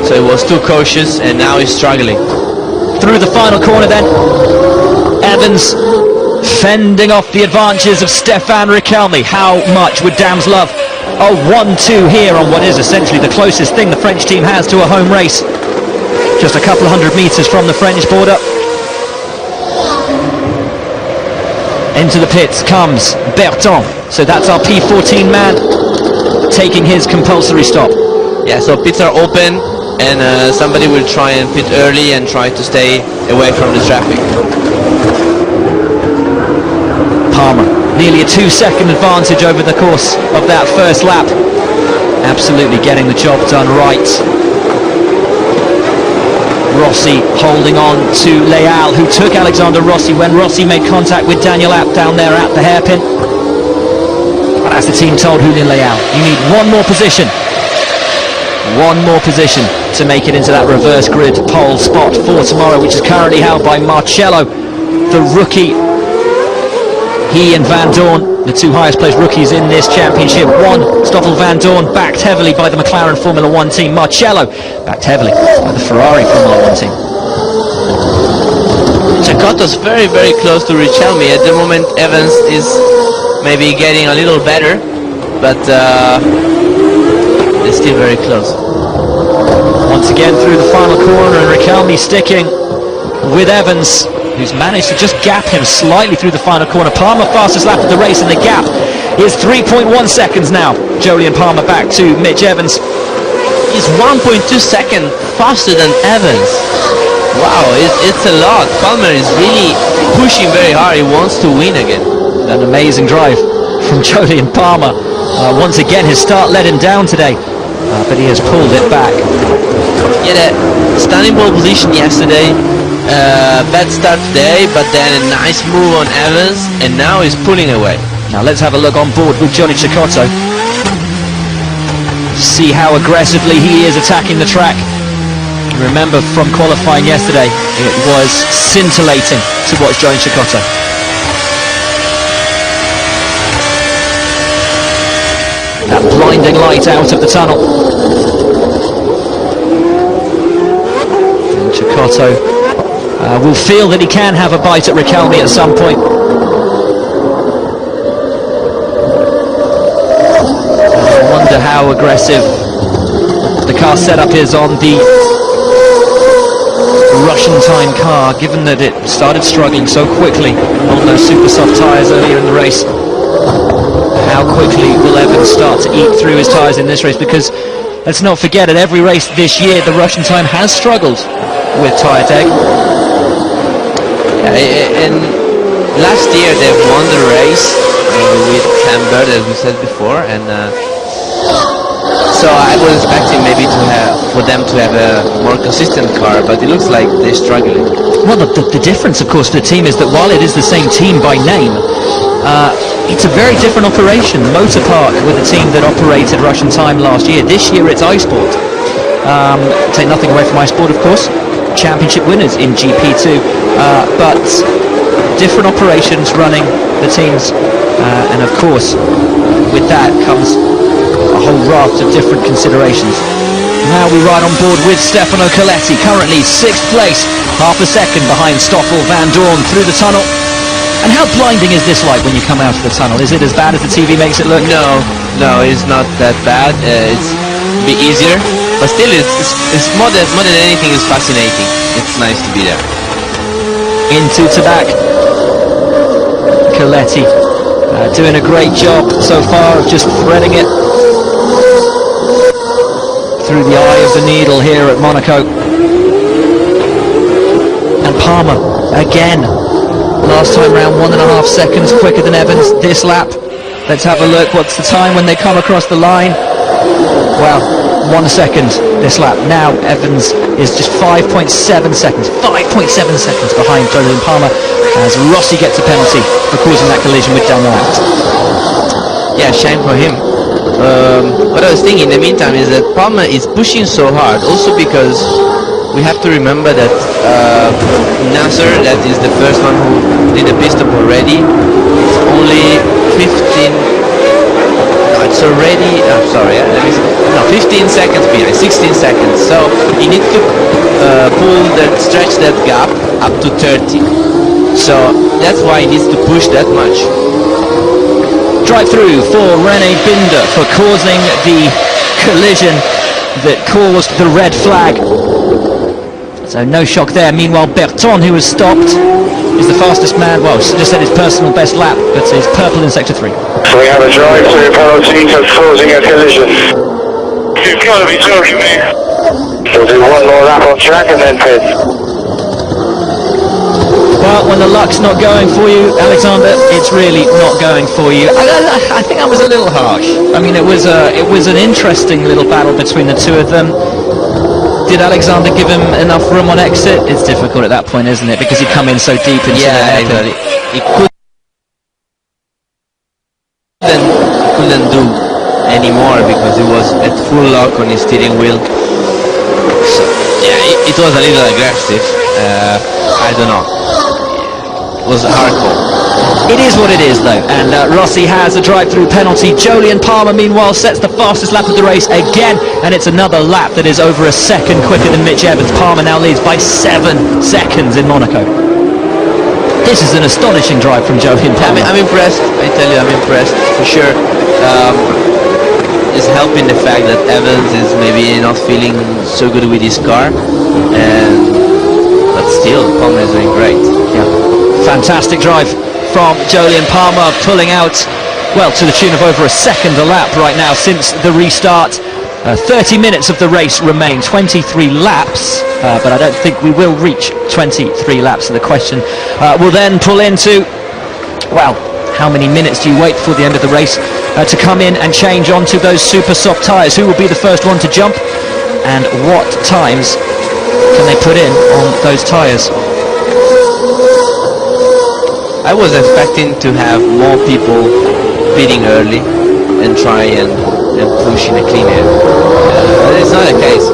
So he was too cautious and now he's struggling. Through the final corner then, Evans fending off the advances of Stefan Raquelme. How much would Dams love a 1-2 here on what is essentially the closest thing the French team has to a home race? Just a couple of 100 metres from the French border. Into the pits comes Berton. So that's our P14 man taking his compulsory stop. Yeah, so pits are open and somebody will try and pit early and try to stay away from the traffic. Palmer, nearly a 2-second advantage over the course of that first lap. Absolutely getting the job done right. Rossi holding on to Leal, who took Alexander Rossi when Rossi made contact with Daniel Abt down there at the hairpin. And as the team told Julian Leal, you need one more position to make it into that reverse grid pole spot for tomorrow, which is currently held by Marcello, the rookie. He and Vandoorne, the two highest placed rookies in this championship. Stoffel Vandoorne backed heavily by the McLaren Formula 1 team. Marcello backed heavily by the Ferrari Formula 1 team. Cecotto's very, very close to Raquelme. At the moment, Evans is maybe getting a little better, but they're still very close. Once again through the final corner, and Raquelme sticking with Evans, who's managed to just gap him slightly through the final corner. Palmer fastest lap of the race, and the gap is 3.1 seconds now. Jolyon Palmer back to Mitch Evans. He's 1.2 seconds faster than Evans. Wow, it's a lot. Palmer is really pushing very hard. He wants to win again. An amazing drive from Jolyon Palmer. Once again, his start let him down today, but he has pulled it back. He had a stunning pole position yesterday. Bad start today, but then a nice move on Evans, and now he's pulling away. Now let's have a look on board with Johnny Cecotto. See how aggressively he is attacking the track. Remember from qualifying yesterday, it was scintillating to watch Johnny Cecotto. That blinding light out of the tunnel. And Cecotto will feel that he can have a bite at Raquelme at some point. I wonder how aggressive the car setup is on the Russian time car, given that it started struggling so quickly on those super soft tyres earlier in the race. How quickly will Evans start to eat through his tyres in this race? Because let's not forget, at every race this year the Russian time has struggled with tyre tech. And last year they won the race with Camber, as we said before, and so I was expecting maybe for them to have a more consistent car, but it looks like they're struggling. Well, the difference, of course, for the team is that while it is the same team by name, it's a very different operation. Motorpark were the team that operated Russian time last year. This year it's iSport. Take nothing away from iSport, of course. Championship winners in GP2, but different operations running the teams, and of course with that comes a whole raft of different considerations. Now we ride on board with Stefano Coletti, currently 6th place, half a second behind Stoffel Vandoorne through the tunnel. And how blinding is this like when you come out of the tunnel? Is it as bad as the TV makes it look? No, it's not that bad. It's a bit easier, but still it's more than anything, it's fascinating. It's nice to be there. Into Tabac. Coletti doing a great job so far of just threading it through the eye of the needle here at Monaco. And Palmer again, last time round 1.5 seconds quicker than Evans this lap. Let's have a look. What's the time when they come across the line? Well, 1 second this lap. Now Evans is just 5.7 seconds behind Jolyon Palmer as Rossi gets a penalty for causing that collision with Daniel Abt. Yeah, shame for him. What I was thinking in the meantime is that Palmer is pushing so hard, also because we have to remember that Nasser, that is the first one who did the pit stop already, is only 15 seconds behind, 16 seconds. So he needs to stretch that gap up to 30. So that's why he needs to push that much. Drive through for René Binder for causing the collision that caused the red flag. So no shock there. Meanwhile, Berton, who was stopped, is the fastest man. Well, just said his personal best lap, but is purple in sector 3. So we have a drive-through penalty for causing a collision. You've got to be joking me. We'll do one more lap on track and then pit. Well, when the luck's not going for you, Alexander, it's really not going for you. I think I was a little harsh. I mean, it was an interesting little battle between the two of them. Did Alexander give him enough room on exit? It's difficult at that point, isn't it? Because he'd come in so deep into the hairpin. He couldn't do anymore because he was at full lock on his steering wheel. So, yeah, it was a little aggressive. I don't know. It was a hard call. It is what it is, though, and Rossi has a drive-through penalty. Jolyon Palmer, meanwhile, sets the fastest lap of the race again, and it's another lap that is over a second quicker than Mitch Evans. Palmer now leads by 7 seconds in Monaco. This is an astonishing drive from Jolyon Palmer. I'm impressed. I tell you, I'm impressed for sure. It's helping the fact that Evans is maybe not feeling so good with his car, but still, Palmer is doing great. Yeah, fantastic drive from Jolyon Palmer, pulling out, well, to the tune of over a second a lap right now since the restart. 30 minutes of the race remain, 23 laps, but I don't think we will reach 23 laps. So the question will then pull into, well, how many minutes do you wait for the end of the race to come in and change onto those super soft tyres? Who will be the first one to jump, and what times can they put in on those tyres? I was expecting to have more people pitting early and try and push in a clean air. But it's not the case.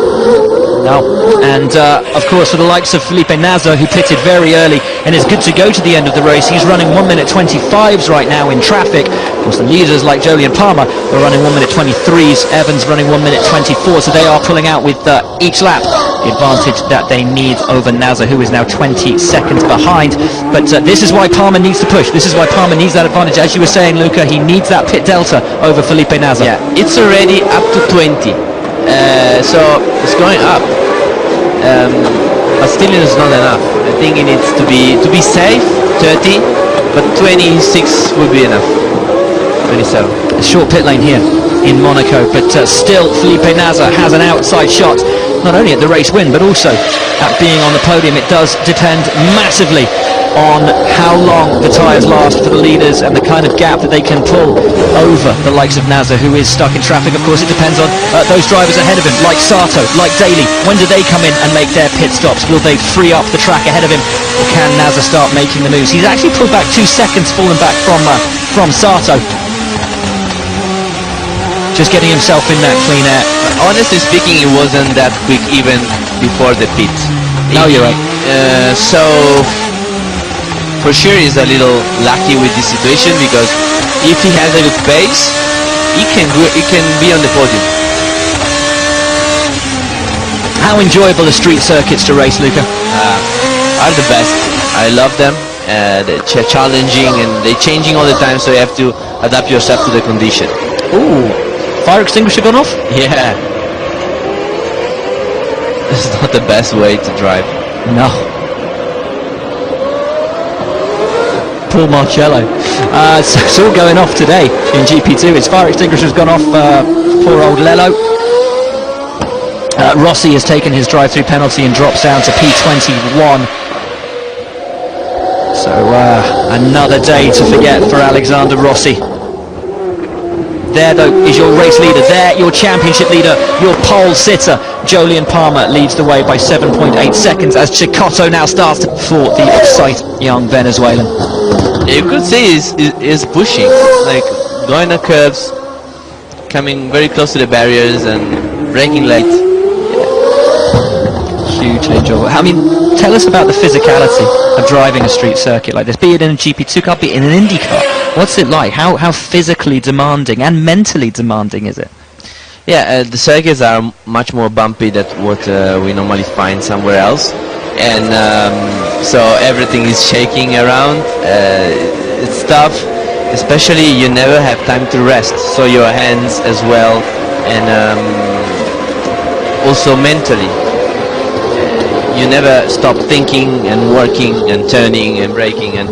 No, and of course for the likes of Felipe Nasr, who pitted very early and is good to go to the end of the race. He's running 1:25s right now in traffic. Of course the leaders like Jolyon Palmer are running 1:23s, Evans running 1:24, so they are pulling out with each lap the advantage that they need over Nasr, who is now 20 seconds behind. But this is why Palmer needs to push. This is why Palmer needs that advantage. As you were saying, Luca, he needs that pit delta over Felipe Nasr. Yeah, it's already up to 20. So it's going up, but still it's not enough. I think it needs to be safe, 30, but 26 would be enough. 27. A short pit lane here in Monaco, but still Felipe Nasr has an outside shot, not only at the race win, but also at being on the podium. It does depend massively on how long the tyres last for the leaders and the kind of gap that they can pull over the likes of Nasr, who is stuck in traffic. Of course, it depends on those drivers ahead of him, like Sato, like Daly. When do they come in and make their pit stops? Will they free up the track ahead of him, or can Nasr start making the moves? He's actually pulled back 2 seconds, fallen back from Sato. Just getting himself in that clean air. Honestly speaking, it wasn't that quick even before the pit. No, you're right. So for sure he's a little lucky with this situation, because if he has a good pace, he can be on the podium. How enjoyable are street circuits to race, Luca? Are the best. I love them. They're challenging and they're changing all the time, so you have to adapt yourself to the condition. Ooh, fire extinguisher gone off? Yeah. It's not the best way to drive. No. Poor Marcello. So it's all going off today in GP2. His fire extinguisher's gone off, poor old Lello. Rossi has taken his drive-through penalty and drops down to P21. So another day to forget for Alexander Rossi. There, though, is your race leader. There, your championship leader, your pole sitter. Jolyon Palmer leads the way by 7.8 seconds as Cecotto now starts for the exciting young Venezuelan. You could see he's pushing, like going the curves, coming very close to the barriers and braking late. Hugely enjoyable. I mean, tell us about the physicality of driving a street circuit like this, be it in a GP2 car, be it in an Indy car. What's it like? How physically demanding and mentally demanding is it? Yeah, the circuits are much more bumpy than what we normally find somewhere else, and so everything is shaking around. It's tough, especially you never have time to rest, so your hands as well, and also mentally. You never stop thinking and working and turning and braking, and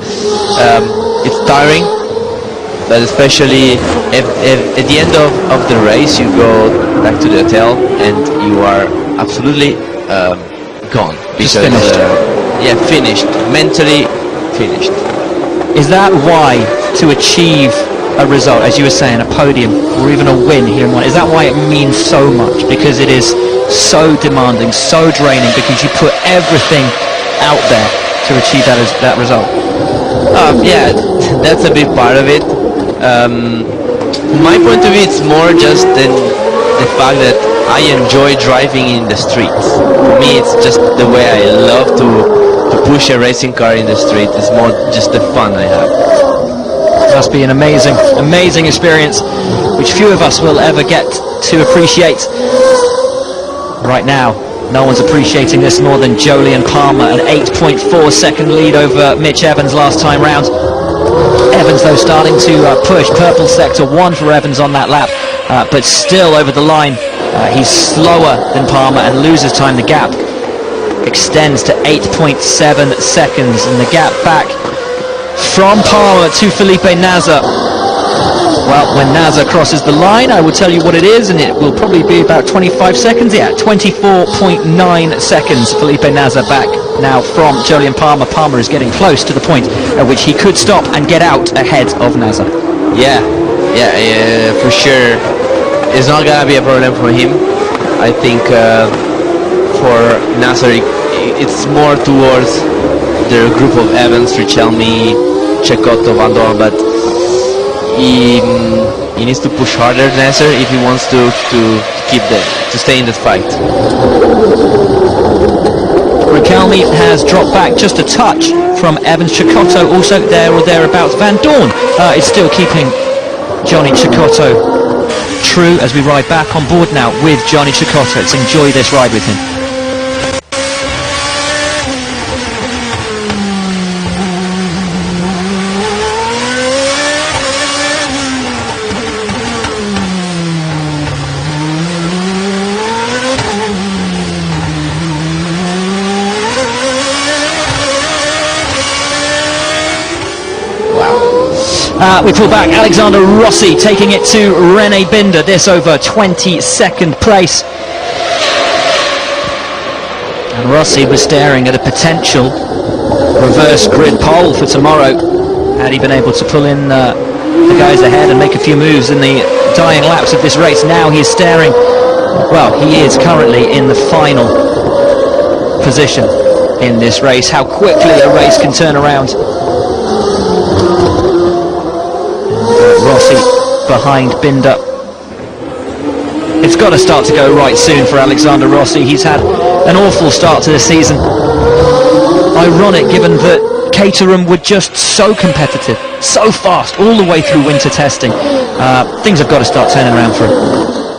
it's tiring. But especially if at the end of the race you go back to the hotel and you are absolutely gone. Just finished. Finished. Mentally finished. Is that why, to achieve a result, as you were saying, a podium or even a win here in one, is that why it means so much? Because it is so demanding, so draining, because you put everything out there to achieve that result. Yeah, that's a big part of it. From my point of view, it's more just than the fact that I enjoy driving in the streets. For me, it's just the way I love to push a racing car in the street. It's more just the fun I have. Must be an amazing experience, which few of us will ever get to appreciate. Right now, no one's appreciating this more than Jolyon Palmer, an 8.4 second lead over Mitch Evans last time round. Evans, though, starting to push. Purple sector 1 for Evans on that lap, but still over the line. He's slower than Palmer and loses time. The gap extends to 8.7 seconds, and the gap back from Palmer to Felipe Nasr. Well, when Nasr crosses the line, I will tell you what it is, and it will probably be about 25 seconds. Yeah, 24.9 seconds. Felipe Nasr back now from Jolyon Palmer. Palmer is getting close to the point at which he could stop and get out ahead of Nasr. Yeah, for sure. It's not gonna be a problem for him. I think for Nasr, it's more towards the group of Evans, Richelme, Cecotto, Vandoorne, but he needs to push harder, Nasr, if he wants to stay in the fight. Richelme has dropped back just a touch from Evans. Cecotto also there or thereabouts. Vandoorne is still keeping Johnny Cecotto true as we ride back on board now with Johnny Cecotto. Let's enjoy this ride with him. We pull back. Alexander Rossi taking it to René Binder, this over 22nd place. And Rossi was staring at a potential reverse grid pole for tomorrow had he been able to pull in the guys ahead and make a few moves in the dying laps of this race. Now he's staring, well, he is currently in the final position in this race. How quickly a race can turn around. Rossi behind Binder. It's got to start to go right soon for Alexander Rossi. He's had an awful start to the season. Ironic, given that Caterham were just so competitive, so fast, all the way through winter testing. Things have got to start turning around for him.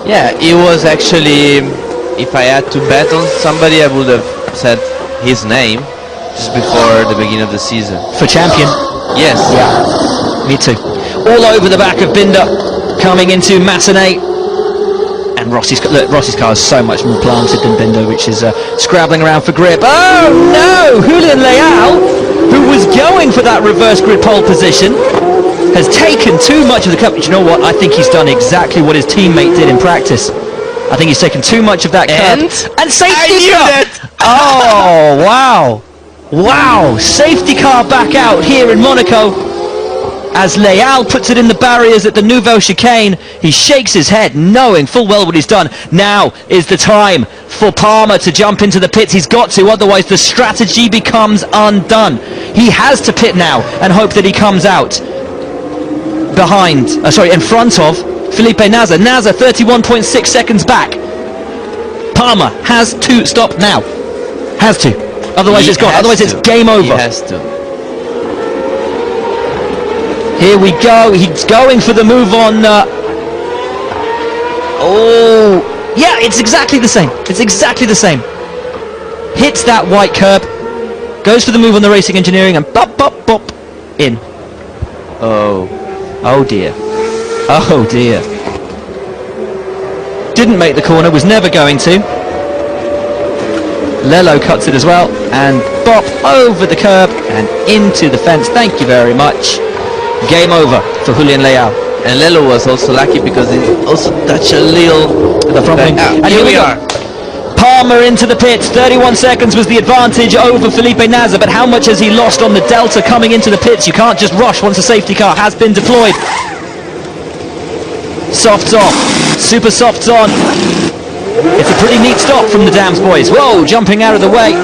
Yeah, it was actually, if I had to bet on somebody, I would have said his name just before the beginning of the season. For champion? Yes. Yeah, me too. All over the back of Binder, coming into Massenet. And Rossi's car is so much more planted than Binder, which is scrabbling around for grip. Oh no! Julian Leal, who was going for that reverse grid pole position, has taken too much of the cup. You know what? I think he's done exactly what his teammate did in practice. I think he's taken too much of that curb. And safety car! Oh, wow. Wow, safety car back out here in Monaco. as Leal puts it in the barriers at the Nouvelle Chicane. He shakes his head, knowing full well what he's done. Now is the time for Palmer to jump into the pits. He's got to, otherwise the strategy becomes undone. He has to pit now and hope that he comes out in front of Felipe Nasr. Nasr 31.6 seconds back. Palmer has to stop now. Has to. Otherwise it's gone. Otherwise it's game over. He has to. Here we go. He's going for the move on. Oh, yeah, it's exactly the same. It's exactly the same. Hits that white curb. Goes for the move on the Racing Engineering and bop, bop, bop. In. Oh. Oh dear. Oh dear. Didn't make the corner, was never going to. Lello cuts it as well, and bop over the curb and into the fence. Thank you very much. Game over for Julian Leal. And Lello was also lucky because he also touched a little The front wing. and And here we are. Palmer into the pits. 31 seconds was the advantage over Felipe Nasr, but how much has he lost on the delta coming into the pits? You can't just rush once a safety car has been deployed. Softs off. Super softs on. It's a pretty neat stop from the Dams boys. Whoa, jumping out of the way.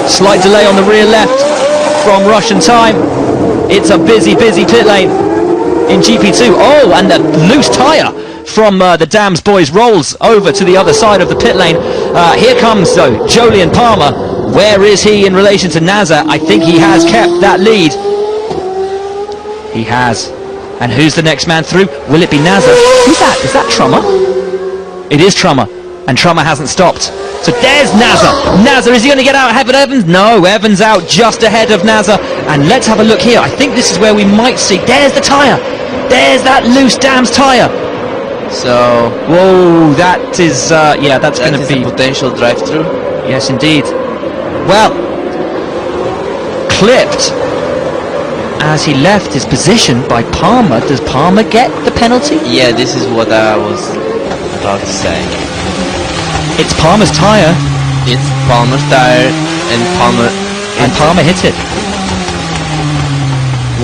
Slight delay on the rear left from Russian time. It's a busy, busy pit lane in GP2. Oh, and a loose tyre from the Dams boys rolls over to the other side of the pit lane. Here comes, though, Jolyon Palmer. Where is he in relation to Nasr? I think he has kept that lead. He has. And who's the next man through? Will it be Nasr? Who's that? Is that Trummer? It is Trummer. And Trummer hasn't stopped. So there's Nasr. Nasr, is he going to get out ahead of Evans? No, Evans out just ahead of Nasr. And let's have a look here. I think this is where we might see. There's the tyre. There's that loose Dams tyre. So Whoa, that is, yeah, that's going to be a potential drive-through. Yes, indeed. Well, clipped as he left his position by Palmer. Does Palmer get the penalty? Yeah, this is what I was about to say. It's Palmer's tyre. It's Palmer's tire, and Palmer hit it.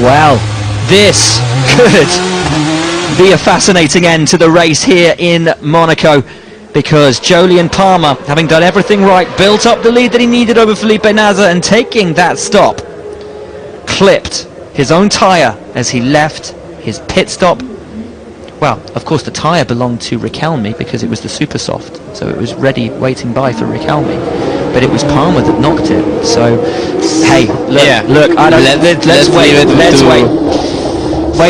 Well, this could be a fascinating end to the race here in Monaco, because Jolyon Palmer, having done everything right, built up the lead that he needed over Felipe Nasr, and taking that stop, clipped his own tyre as he left his pit stop. Well, of course the tyre belonged to Riquelme because it was the Super Soft, so it was ready waiting by for Riquelme, but it was Palmer that knocked it. So hey, look, I don't, let's wait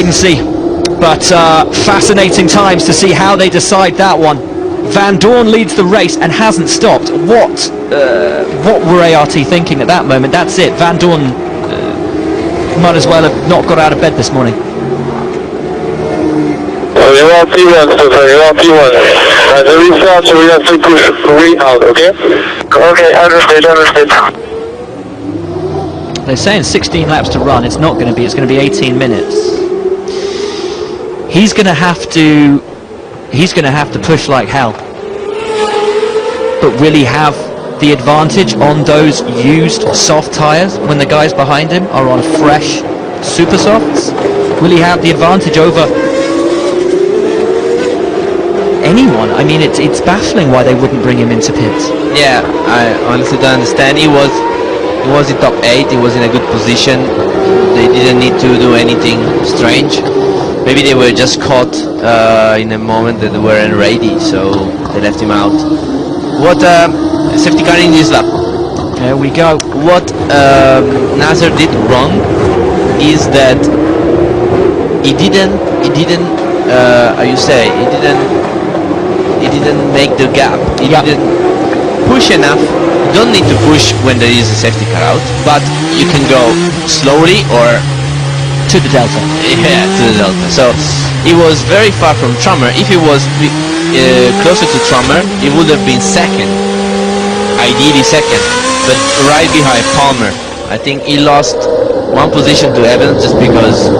and see. But fascinating times to see how they decide that one. Vandoorne leads the race and hasn't stopped. What were ART thinking at that moment? That's it. Vandoorne might as well have not got out of bed this morning. You want P1, so you want P1. At the restart, so we have to push 3 out, okay? Okay, understood. They're saying 16 laps to run. It's not going to be. It's going to be 18 minutes. He's going to have to push like hell. But will he have the advantage on those used soft tyres when the guys behind him are on fresh super softs? Will he have the advantage over anyone? I mean, it's baffling why they wouldn't bring him into pits. Yeah, I honestly don't understand. He was in top 8. He was in a good position. They didn't need to do anything strange. Maybe they were just caught in a moment that they weren't ready, so they left him out. What safety car in this lap? There we go. What Nasr did wrong is that he didn't make the gap. He didn't push enough. You don't need to push when there is a safety car out, but you can go slowly or To the delta. yeah, to the delta. So he was very far from Trummer. If he was closer to Trummer, he would have been second, ideally second, but right behind Palmer. I think he lost one position to Evans just because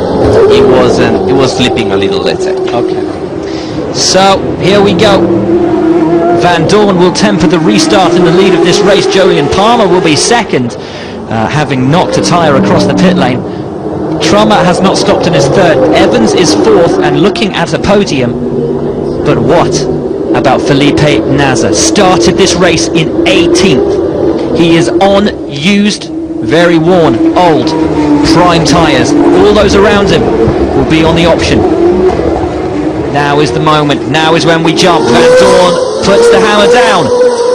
he was slipping a little, let's say. Okay. So here we go. Vandoorne will temper the restart in the lead of this race. Jolyon Palmer will be second, having knocked a tyre across the pit lane. Trummer has not stopped in his third. Evans is fourth and looking at a podium. But what about Felipe Nasr? Started this race in 18th. He is on used, very worn, old, prime tyres. All those around him will be on the option. Now is the moment. Now is when we jump. Van Dorn puts the hammer down.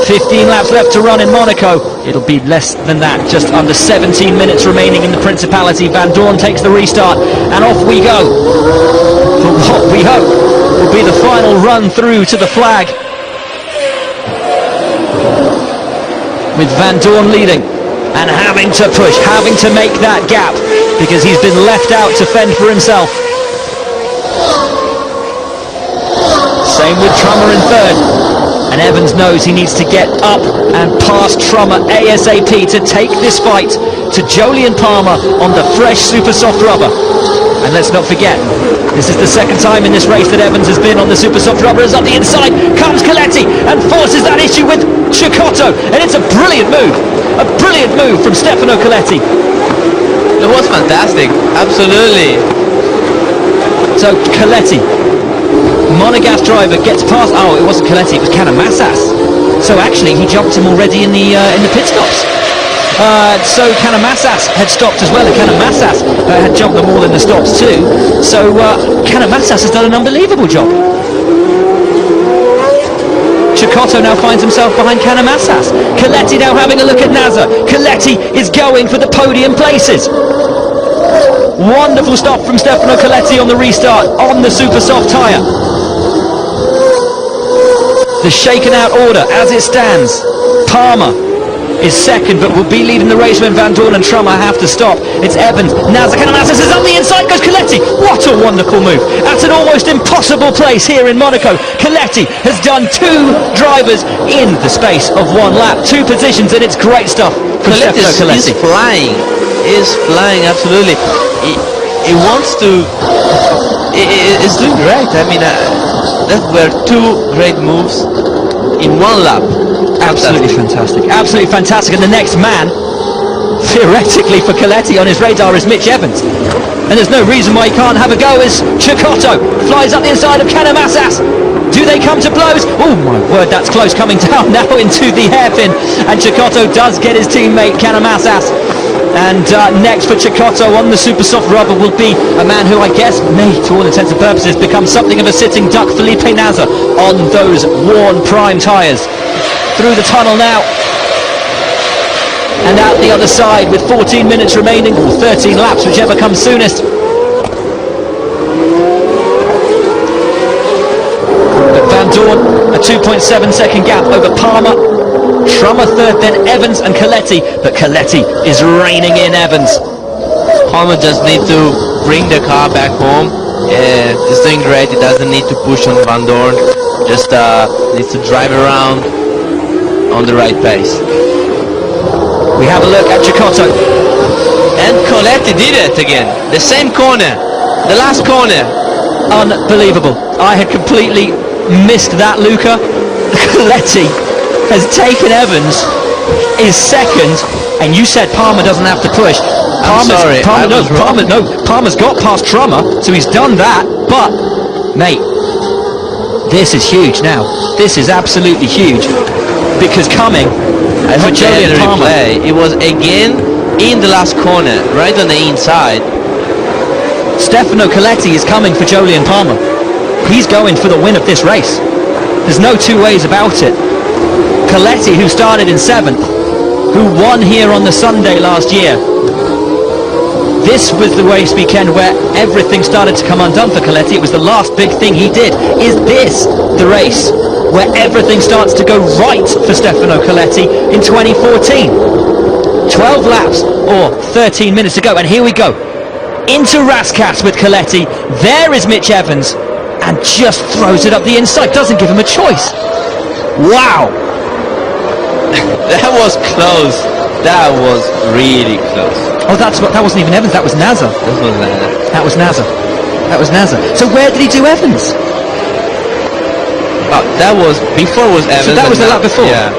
15 laps left to run in Monaco. It'll be less than that. Just under 17 minutes remaining in the Principality. Van Dorn takes the restart and off we go for what we hope will be the final run through to the flag, with Van Dorn leading and having to push, having to make that gap, because he's been left out to fend for himself. Same with Trummer in third, and Evans knows he needs to get up and past Trummer ASAP to take this fight to Jolyon Palmer on the fresh super soft rubber. And let's not forget, this is the second time in this race that Evans has been on the super soft rubber. As up the inside comes Coletti and forces that issue with Cecotto, and it's a brilliant move from Stefano Coletti. It was fantastic, absolutely. So Coletti, Monegasque driver, gets past. Oh, it wasn't Coletti, it was Canamassas. So actually, he jumped him already in the pit stops. So Canamassas had stopped as well, and Canamassas had jumped them all in the stops too. So Canamassas has done an unbelievable job. Cecotto now finds himself behind Canamassas. Coletti now having a look at Nasr. Coletti is going for the podium places. Wonderful stop from Stefano Coletti on the restart on the super soft tyre. The shaken out order as it stands. Palmer is second, but will be leading the race when Van Dorn and Trummer have to stop. It's Evans. Nasr. Canamassas is on the inside, goes Coletti. What a wonderful move. At an almost impossible place here in Monaco. Coletti has done two drivers in the space of one lap. Two positions, and it's great stuff from Stefano Coletti. He's flying. He's flying, absolutely. He wants to... He's doing great. I mean, that were two great moves in one lap. Absolutely fantastic. Absolutely fantastic. And the next man, theoretically for Coletti on his radar, is Mitch Evans. And there's no reason why he can't have a go as Cecotto flies up the inside of Canamassas. Do they come to blows? Oh my word, that's close, coming down now into the hairpin. And Cecotto does get his teammate Canamassas. And next for Cecotto on the super soft rubber will be a man who I guess may, to all intents and purposes, become something of a sitting duck, Felipe Nasr, on those worn prime tyres. Through the tunnel now, and out the other side with 14 minutes remaining, or 13 laps, whichever comes soonest. But Van Dorn, a 2.7 second gap over Palmer. Trummer third, then Evans and Coletti, but Coletti is reining in Evans. Palmer just needs to bring the car back home. He's doing great. He doesn't need to push on Van Dorn. Just needs to drive around on the right pace. We have a look at Cecotto. And Coletti did it again. The same corner. The last corner. Unbelievable. I had completely missed that, Luca. Coletti has taken Evans, is second, and you said Palmer doesn't have to push. Palmer's got past Trummer, so he's done that, but, mate, this is huge now. This is absolutely huge. Because coming for Jolyon Palmer, it was again in the last corner, right on the inside. Stefano Coletti is coming for Jolyon Palmer. He's going for the win of this race. There's no two ways about it. Coletti, who started in 7th, who won here on the Sunday last year. This was the race weekend where everything started to come undone for Coletti. It was the last big thing he did. Is this the race where everything starts to go right for Stefano Coletti in 2014? 12 laps or 13 minutes to go, and here we go into Rascasse with Coletti. There is Mitch Evans, and just throws it up the inside, doesn't give him a choice. Wow. That was close. That was really close. Oh, that wasn't even Evans, that was Nasr. That was Nasr. So where did he do Evans? Oh, that was before was Evans. So that was the lap before? Yeah.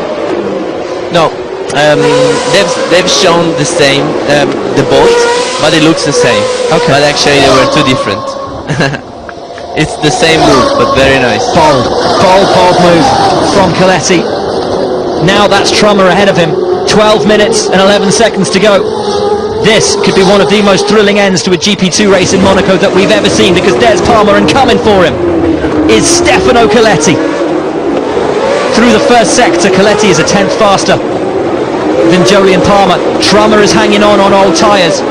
No, They've shown the same, the boat, but it looks the same. Okay. But actually they were two different. It's the same move, but very nice. Bold move from Coletti. Now that's Trummer ahead of him. 12 minutes and 11 seconds to go. This could be one of the most thrilling ends to a GP2 race in Monaco that we've ever seen, because there's Palmer, and coming for him is Stefano Coletti. Through the first sector, Coletti is a tenth faster than Jolyon Palmer. Trummer is hanging on old tyres.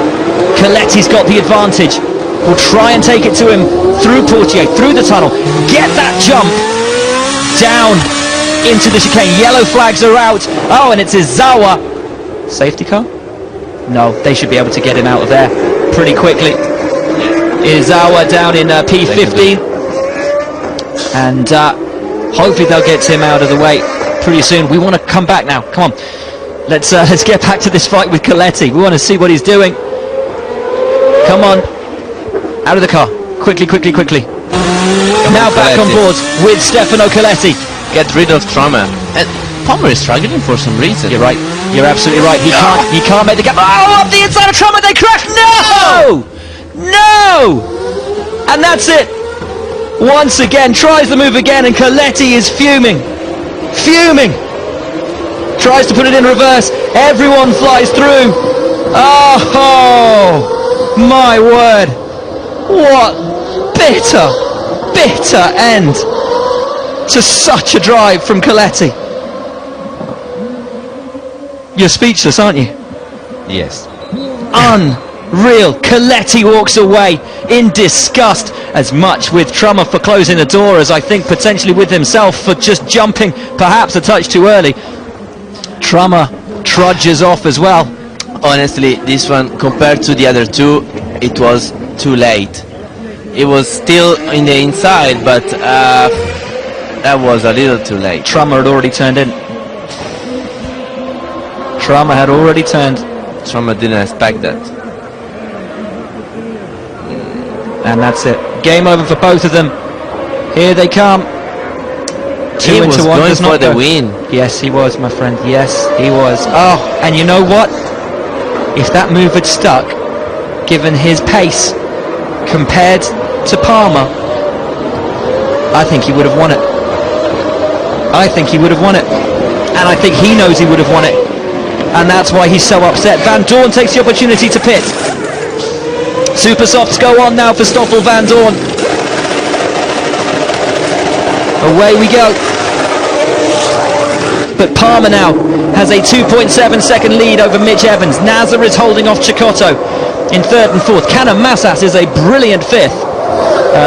Coletti's got the advantage. Will try and take it to him through Portier, through the tunnel. Get that jump down into the chicane. Yellow flags are out. Oh, and it's Izawa. Safety car? No, they should be able to get him out of there pretty quickly. Izawa down in P15. And hopefully they'll get him out of the way pretty soon. We want to come back now. Come on. Let's get back to this fight with Coletti. We want to see what he's doing. Come on. Out of the car. Quickly. Now back on board with Stefano Coletti. Get rid of Trummer. And Palmer is struggling for some reason. You're right. You're absolutely right. He can't make the gap. Oh, up the inside of Trummer. They crash. No! And that's it. Once again, tries the move again, and Coletti is fuming. Tries to put it in reverse. Everyone flies through. Oh, my word. What bitter end to such a drive from Coletti. You're speechless, aren't you? Yes. Unreal. Coletti walks away in disgust, as much with Trummer for closing the door as I think potentially with himself for just jumping perhaps a touch too early. Trummer trudges off as well. Honestly, this one, compared to the other two, it was too late. It was still in the inside, but that was a little too late. Trummer had already turned in. Trummer didn't expect that. And that's it. Game over for both of them. Here they come. He was going for the win. Yes, he was, my friend. Yes, he was. Oh, and you know what? If that move had stuck, given his pace compared to Palmer, I think he would have won it. And I think he knows he would have won it. And that's why he's so upset. Van Doorn takes the opportunity to pit. Super softs go on now for Stoffel Vandoorne. Away we go. But Palmer now has a 2.7 second lead over Mitch Evans. Nasser is holding off Cecotto in third and fourth. Canan Massas is a brilliant fifth.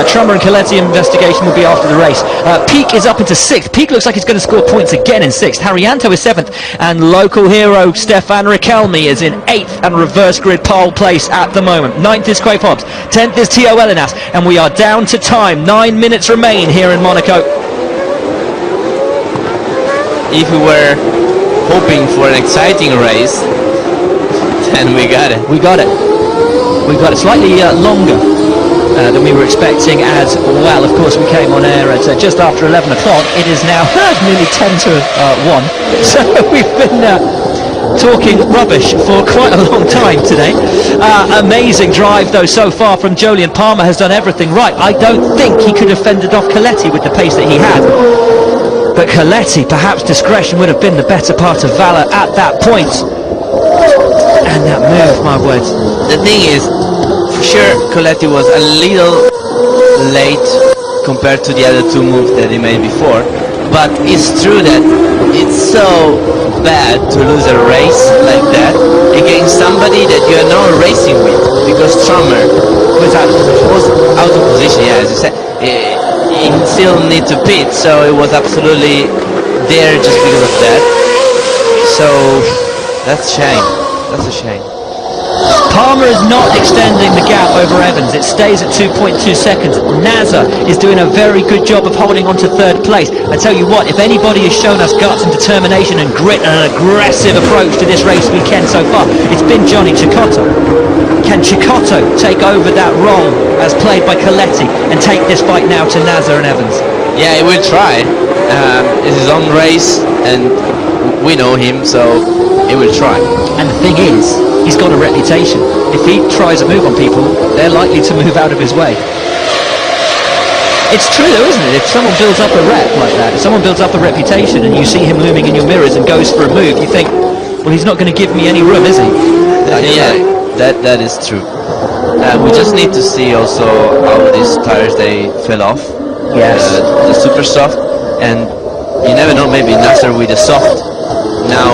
Trummer and Coletti investigation will be after the race. Peak is up into sixth. Peak looks like he's going to score points again in sixth. Haryanto is seventh, and local hero Stefan Riquelme is in eighth and reverse grid pole place at the moment. Ninth is Craig Hobbs, 10th is Tio Elinas, and we are down to time. 9 minutes remain here in Monaco. If we were hoping for an exciting race, then we got it. We got it slightly longer than we were expecting as well. Of course, we came on air at just after 11 o'clock. It is now nearly 10 to 1. So we've been talking rubbish for quite a long time today. Amazing drive, though, so far from Jolyon Palmer. Has done everything right. I don't think he could have fended off Coletti with the pace that he had. But Coletti, perhaps discretion would have been the better part of valour at that point. And that move, my word. The thing is, for sure, Coletti was a little late compared to the other two moves that he made before. But it's true that it's so bad to lose a race like that against somebody that you are not racing with. Because Trummer was out of position, yeah, as you said. He still need to pit, so it was absolutely there just because of that. So that's a shame. That's a shame. Palmer is not extending the gap over Evans. It stays at 2.2 seconds. Nasser is doing a very good job of holding on to third place. I tell you what, if anybody has shown us guts and determination and grit and an aggressive approach to this race weekend so far, it's been Johnny Cecotto. Can Cecotto take over that role as played by Coletti and take this fight now to Nasser and Evans? Yeah, he will try. It's his own race, and we know him, so he will try. And the thing is, he's got a reputation. If he tries a move on people, they're likely to move out of his way. It's true though, isn't it? If someone builds up a rep like that, if someone builds up a reputation and you see him looming in your mirrors and goes for a move, you think, well, he's not going to give me any room, is he? Yeah, that is true. We just need to see also how these tires they fell off. Yes. The super soft, and you never know, maybe Nasser with the soft, now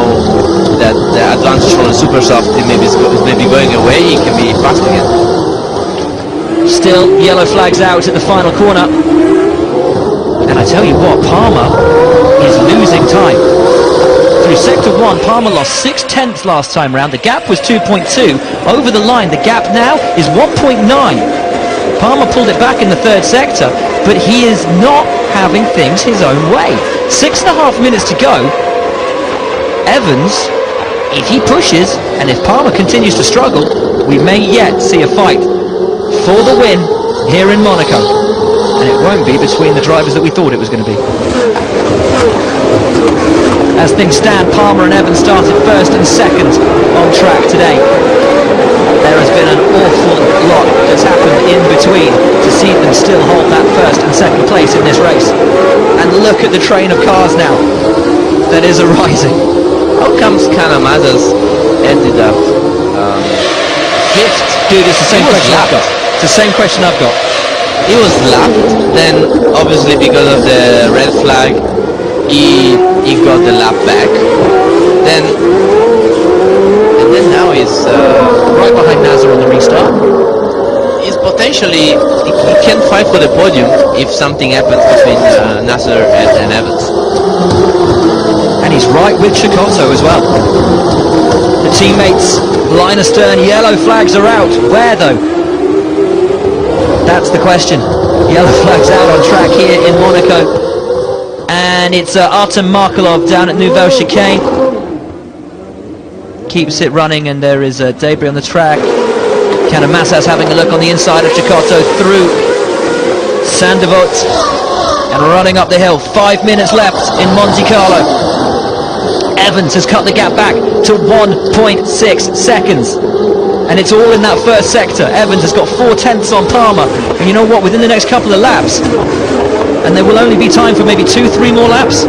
that the advantage from the super soft is maybe going away, he can be fast again. Still, yellow flags out at the final corner. And I tell you what, Palmer is losing time. Through sector 1, Palmer lost 6/10 last time round. The gap was 2.2. Over the line, the gap now is 1.9. Palmer pulled it back in the third sector, but he is not having things his own way. 6.5 minutes to go. Evans, if he pushes, and if Palmer continues to struggle, we may yet see a fight for the win here in Monaco. And it won't be between the drivers that we thought it was going to be. As things stand, Palmer and Evans started first and second on track today. There has been an awful lot that's happened in between to see them still hold that first and second place in this race. And look at the train of cars now that is arising. How comes Canamatas ended up fifth? Dude, it's the same question I've got. It's the same question I've got. He was lapped, then obviously because of the red flag, he got the lap back. And then now he's Right behind Nasser on the restart. he's potentially he can fight for the podium if something happens between Nasser and Evans. And he's right with Cecotto as well. The teammates, line astern, yellow flags are out. Where though? That's the question. Yellow flags out on track here in Monaco. And it's Artem Markelov down at Nouvelle Chicane. Keeps it running, and there is debris on the track. Canamatas having a look on the inside of Cecotto through Sandevot and running up the hill. 5 minutes left in Monte Carlo. Evans has cut the gap back to 1.6 seconds. And it's all in that first sector. Evans has got 4/10 on Palmer. And you know what? Within the next couple of laps, and there will only be time for maybe 2-3 more laps,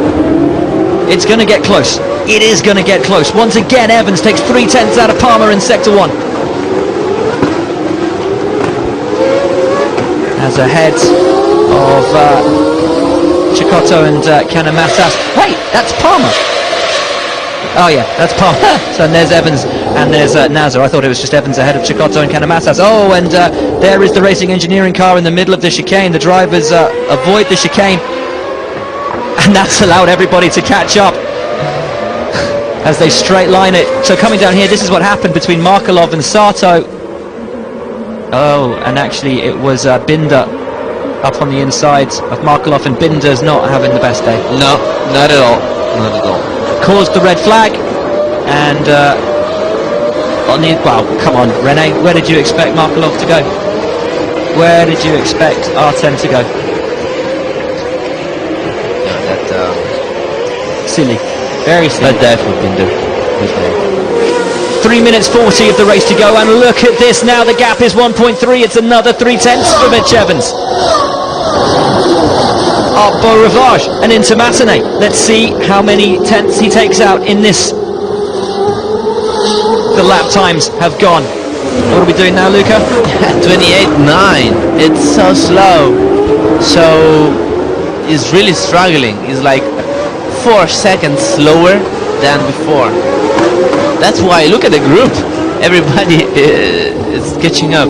it's going to get close. It is going to get close. Once again, Evans takes 3/10 out of Palmer in sector 1. As ahead of Cecotto and Canamatas. Wait, that's Palmer. Oh yeah, that's Palmer. So there's Evans and there's Nasser. I thought it was just Evans ahead of Cecotto and Canamatas. Oh, and there is the racing engineering car in the middle of the chicane. The drivers avoid the chicane, and that's allowed everybody to catch up as they straight line it. So coming down here, this is what happened between Markelov and Sato. Oh, and actually it was Binder up on the inside of Markelov, and Binder's not having the best day. No, not at all. Not at all. Caused the red flag, and on the, well, come on, Rene, where did you expect Markelov to go? Where did you expect Artem to go? Yeah, that Silly, very silly. bad day for Binder. 3 minutes 40 of the race to go, and look at this now. The gap is 1.3. It's another 3/10 for Mitch Evans. Up Beau Rivage and into Matinee. Let's see how many tenths he takes out in this. The lap times have gone. What are we doing now, Luca? 28.9. It's so slow. So he's really struggling. He's like 4 seconds slower than before. That's why, look at the group. Everybody is catching up.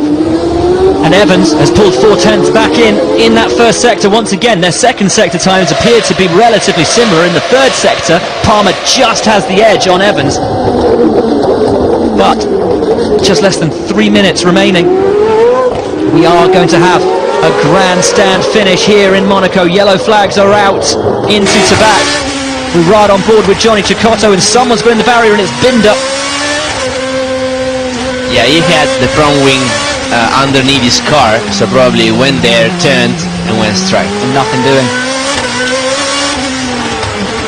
And Evans has pulled 4/10 back in that first sector once again. Their second sector times appear to be relatively similar. In the third sector, Palmer just has the edge on Evans. But just less than 3 minutes remaining. We are going to have a grandstand finish here in Monaco. Yellow flags are out into Tabac. We ride on board with Johnny Cecotto, and someone's going the barrier, and it's Binder. Yeah, he had the front wing underneath his car, so probably went there, turned, and went straight. And nothing doing.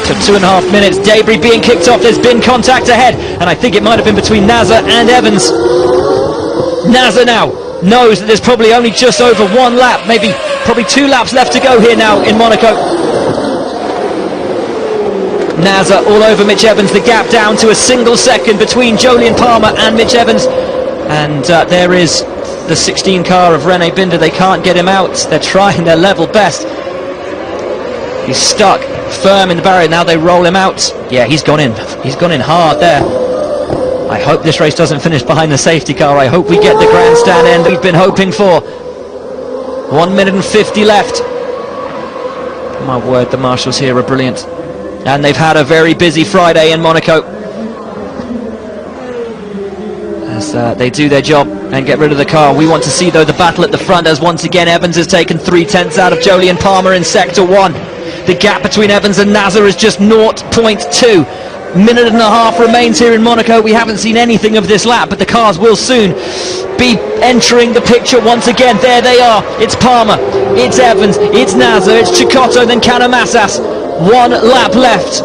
Took 2.5 minutes. Debris being kicked off. There's been contact ahead, and I think it might have been between Nasr and Evans. Nasr now knows that there's probably only just over one lap, probably 2 laps left to go here now in Monaco. Nasr all over Mitch Evans, the gap down to a single second between Jolyon Palmer and Mitch Evans. And there is the 16 car of René Binder. They can't get him out. They're trying their level best. He's stuck firm in the barrier. Now they roll him out. Yeah, he's gone in. He's gone in hard there. I hope this race doesn't finish behind the safety car. I hope we get the grandstand end we've been hoping for. 1 minute and 50 left. My word, the marshals here are brilliant. And they've had a very busy Friday in Monaco. As they do their job and get rid of the car. We want to see, though, the battle at the front, as once again Evans has taken 3/10 out of Jolyon Palmer in Sector 1. The gap between Evans and Nasr is just 0.2. Minute and a half remains here in Monaco. We haven't seen anything of this lap, but the cars will soon be entering the picture once again. There they are. It's Palmer, it's Evans, it's Nasr, it's Cecotto, then Canomassas. 1 lap left.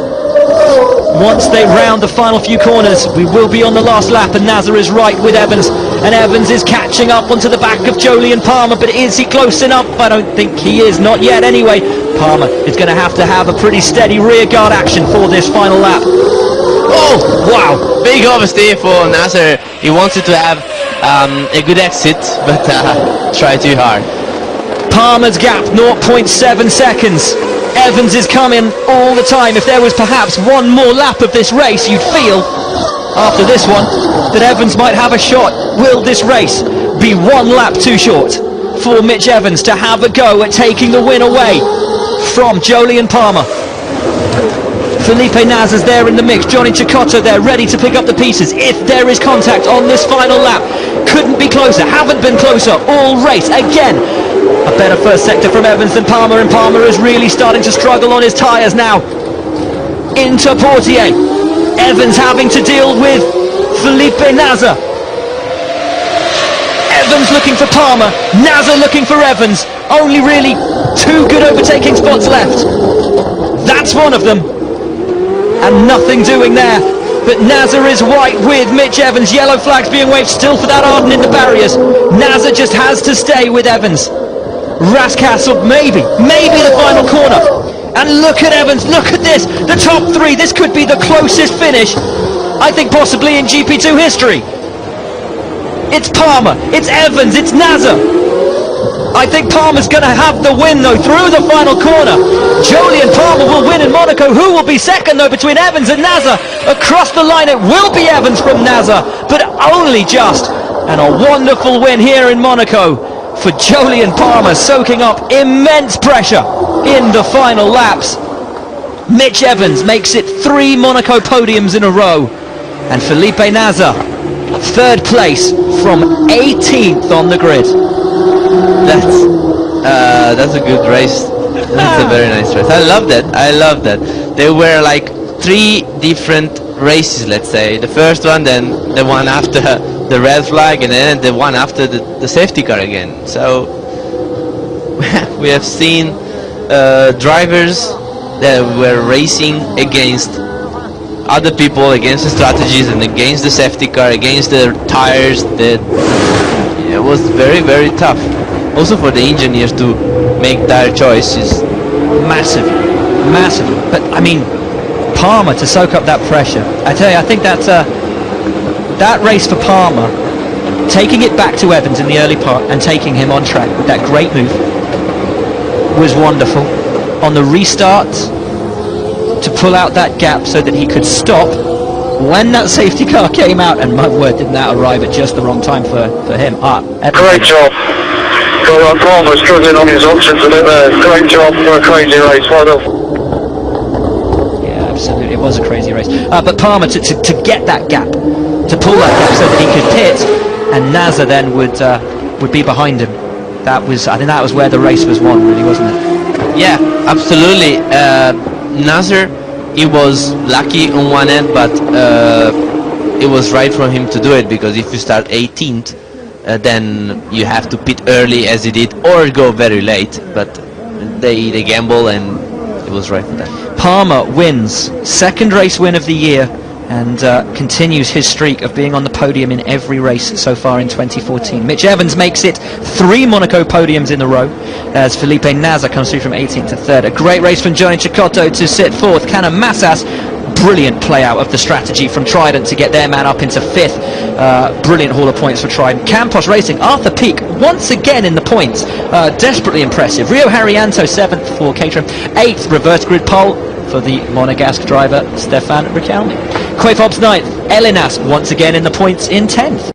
Once they round the final few corners, we will be on the last lap, and Nasr is right with Evans, and Evans is catching up onto the back of Jolyon Palmer. But is he close enough? I don't think he is, not yet anyway. Palmer is going to have a pretty steady rear guard action for this final lap. Oh, wow, big oversteer for Nasr. He wanted to have a good exit, but tried too hard. Palmer's gap 0.7 seconds. Evans is coming all the time. If there was perhaps one more lap of this race, you'd feel after this one that Evans might have a shot. Will this race be 1 lap too short for Mitch Evans to have a go at taking the win away from Jolyon Palmer? Felipe Nasr's there in the mix. Johnny Cecotto there, ready to pick up the pieces if there is contact on this final lap. Couldn't be closer, haven't been closer all race. Again, a better first sector from Evans than Palmer, and Palmer is really starting to struggle on his tyres now. Into Portier. Evans having to deal with Felipe Nasr. Evans looking for Palmer, Nasr looking for Evans. Only really 2 good overtaking spots left. That's one of them. And nothing doing there. But Nasr is white with Mitch Evans. Yellow flags being waved still for that Arden in the barriers. Nasr just has to stay with Evans. Raskasel, maybe the final corner. And look at Evans, look at this, the top 3. This could be the closest finish, I think, possibly in GP2 history. It's Palmer, it's Evans, it's Nasr. I think Palmer's going to have the win, though, through the final corner. Jolyon Palmer will win in Monaco. Who will be second, though, between Evans and Nasr? Across the line, it will be Evans from Nasr, but only just. And a wonderful win here in Monaco for Jolyon Palmer, soaking up immense pressure in the final laps. Mitch Evans makes it 3 Monaco podiums in a row. And Felipe Nasr, 3rd place from 18th on the grid. That's a good race. That's a very nice race. I love that. There were like 3 different races, let's say. The first one, then the one after the red flag, and then the one after the safety car again. So we have seen drivers that were racing against other people, against the strategies, and against the safety car, against their tires. It was very, very tough. Also for the engineers to make tire choices. Massively. But I mean, Palmer to soak up that pressure. I tell you, I think that that race for Palmer, taking it back to Evans in the early part and taking him on track with that great move, was wonderful. On the restart, to pull out that gap so that he could stop when that safety car came out, and my word, didn't that arrive at just the wrong time for him. Great job. Palmer struggling on his options a little bit. Great job for a crazy race. Well done. Yeah, absolutely, it was a crazy race. But Palmer to get that gap, to pull that gap so that he could pit, and Nasr then would be behind him. I think that was where the race was won, really, wasn't it? Yeah, absolutely. Nasr, he was lucky on one end, but it was right for him to do it, because if you start 18th, then you have to pit early as he did, or go very late. But they gamble, and it was right for that. Palmer wins, second race win of the year, and continues his streak of being on the podium in every race so far in 2014. Mitch Evans makes it 3 Monaco podiums in a row as Felipe Nasr comes through from 18th to 3rd. A great race from Johnny Cecotto to sit 4th. Canan Massas, brilliant play out of the strategy from Trident to get their man up into 5th. Brilliant haul of points for Trident. Campos Racing, Arthur Peak once again in the points. Desperately impressive. Rio Haryanto 7th for Caterham. 8th reverse grid pole for the Monegasque driver Stefan Riquelme. Quay Fobbs 9th. Elinas once again in the points in 10th.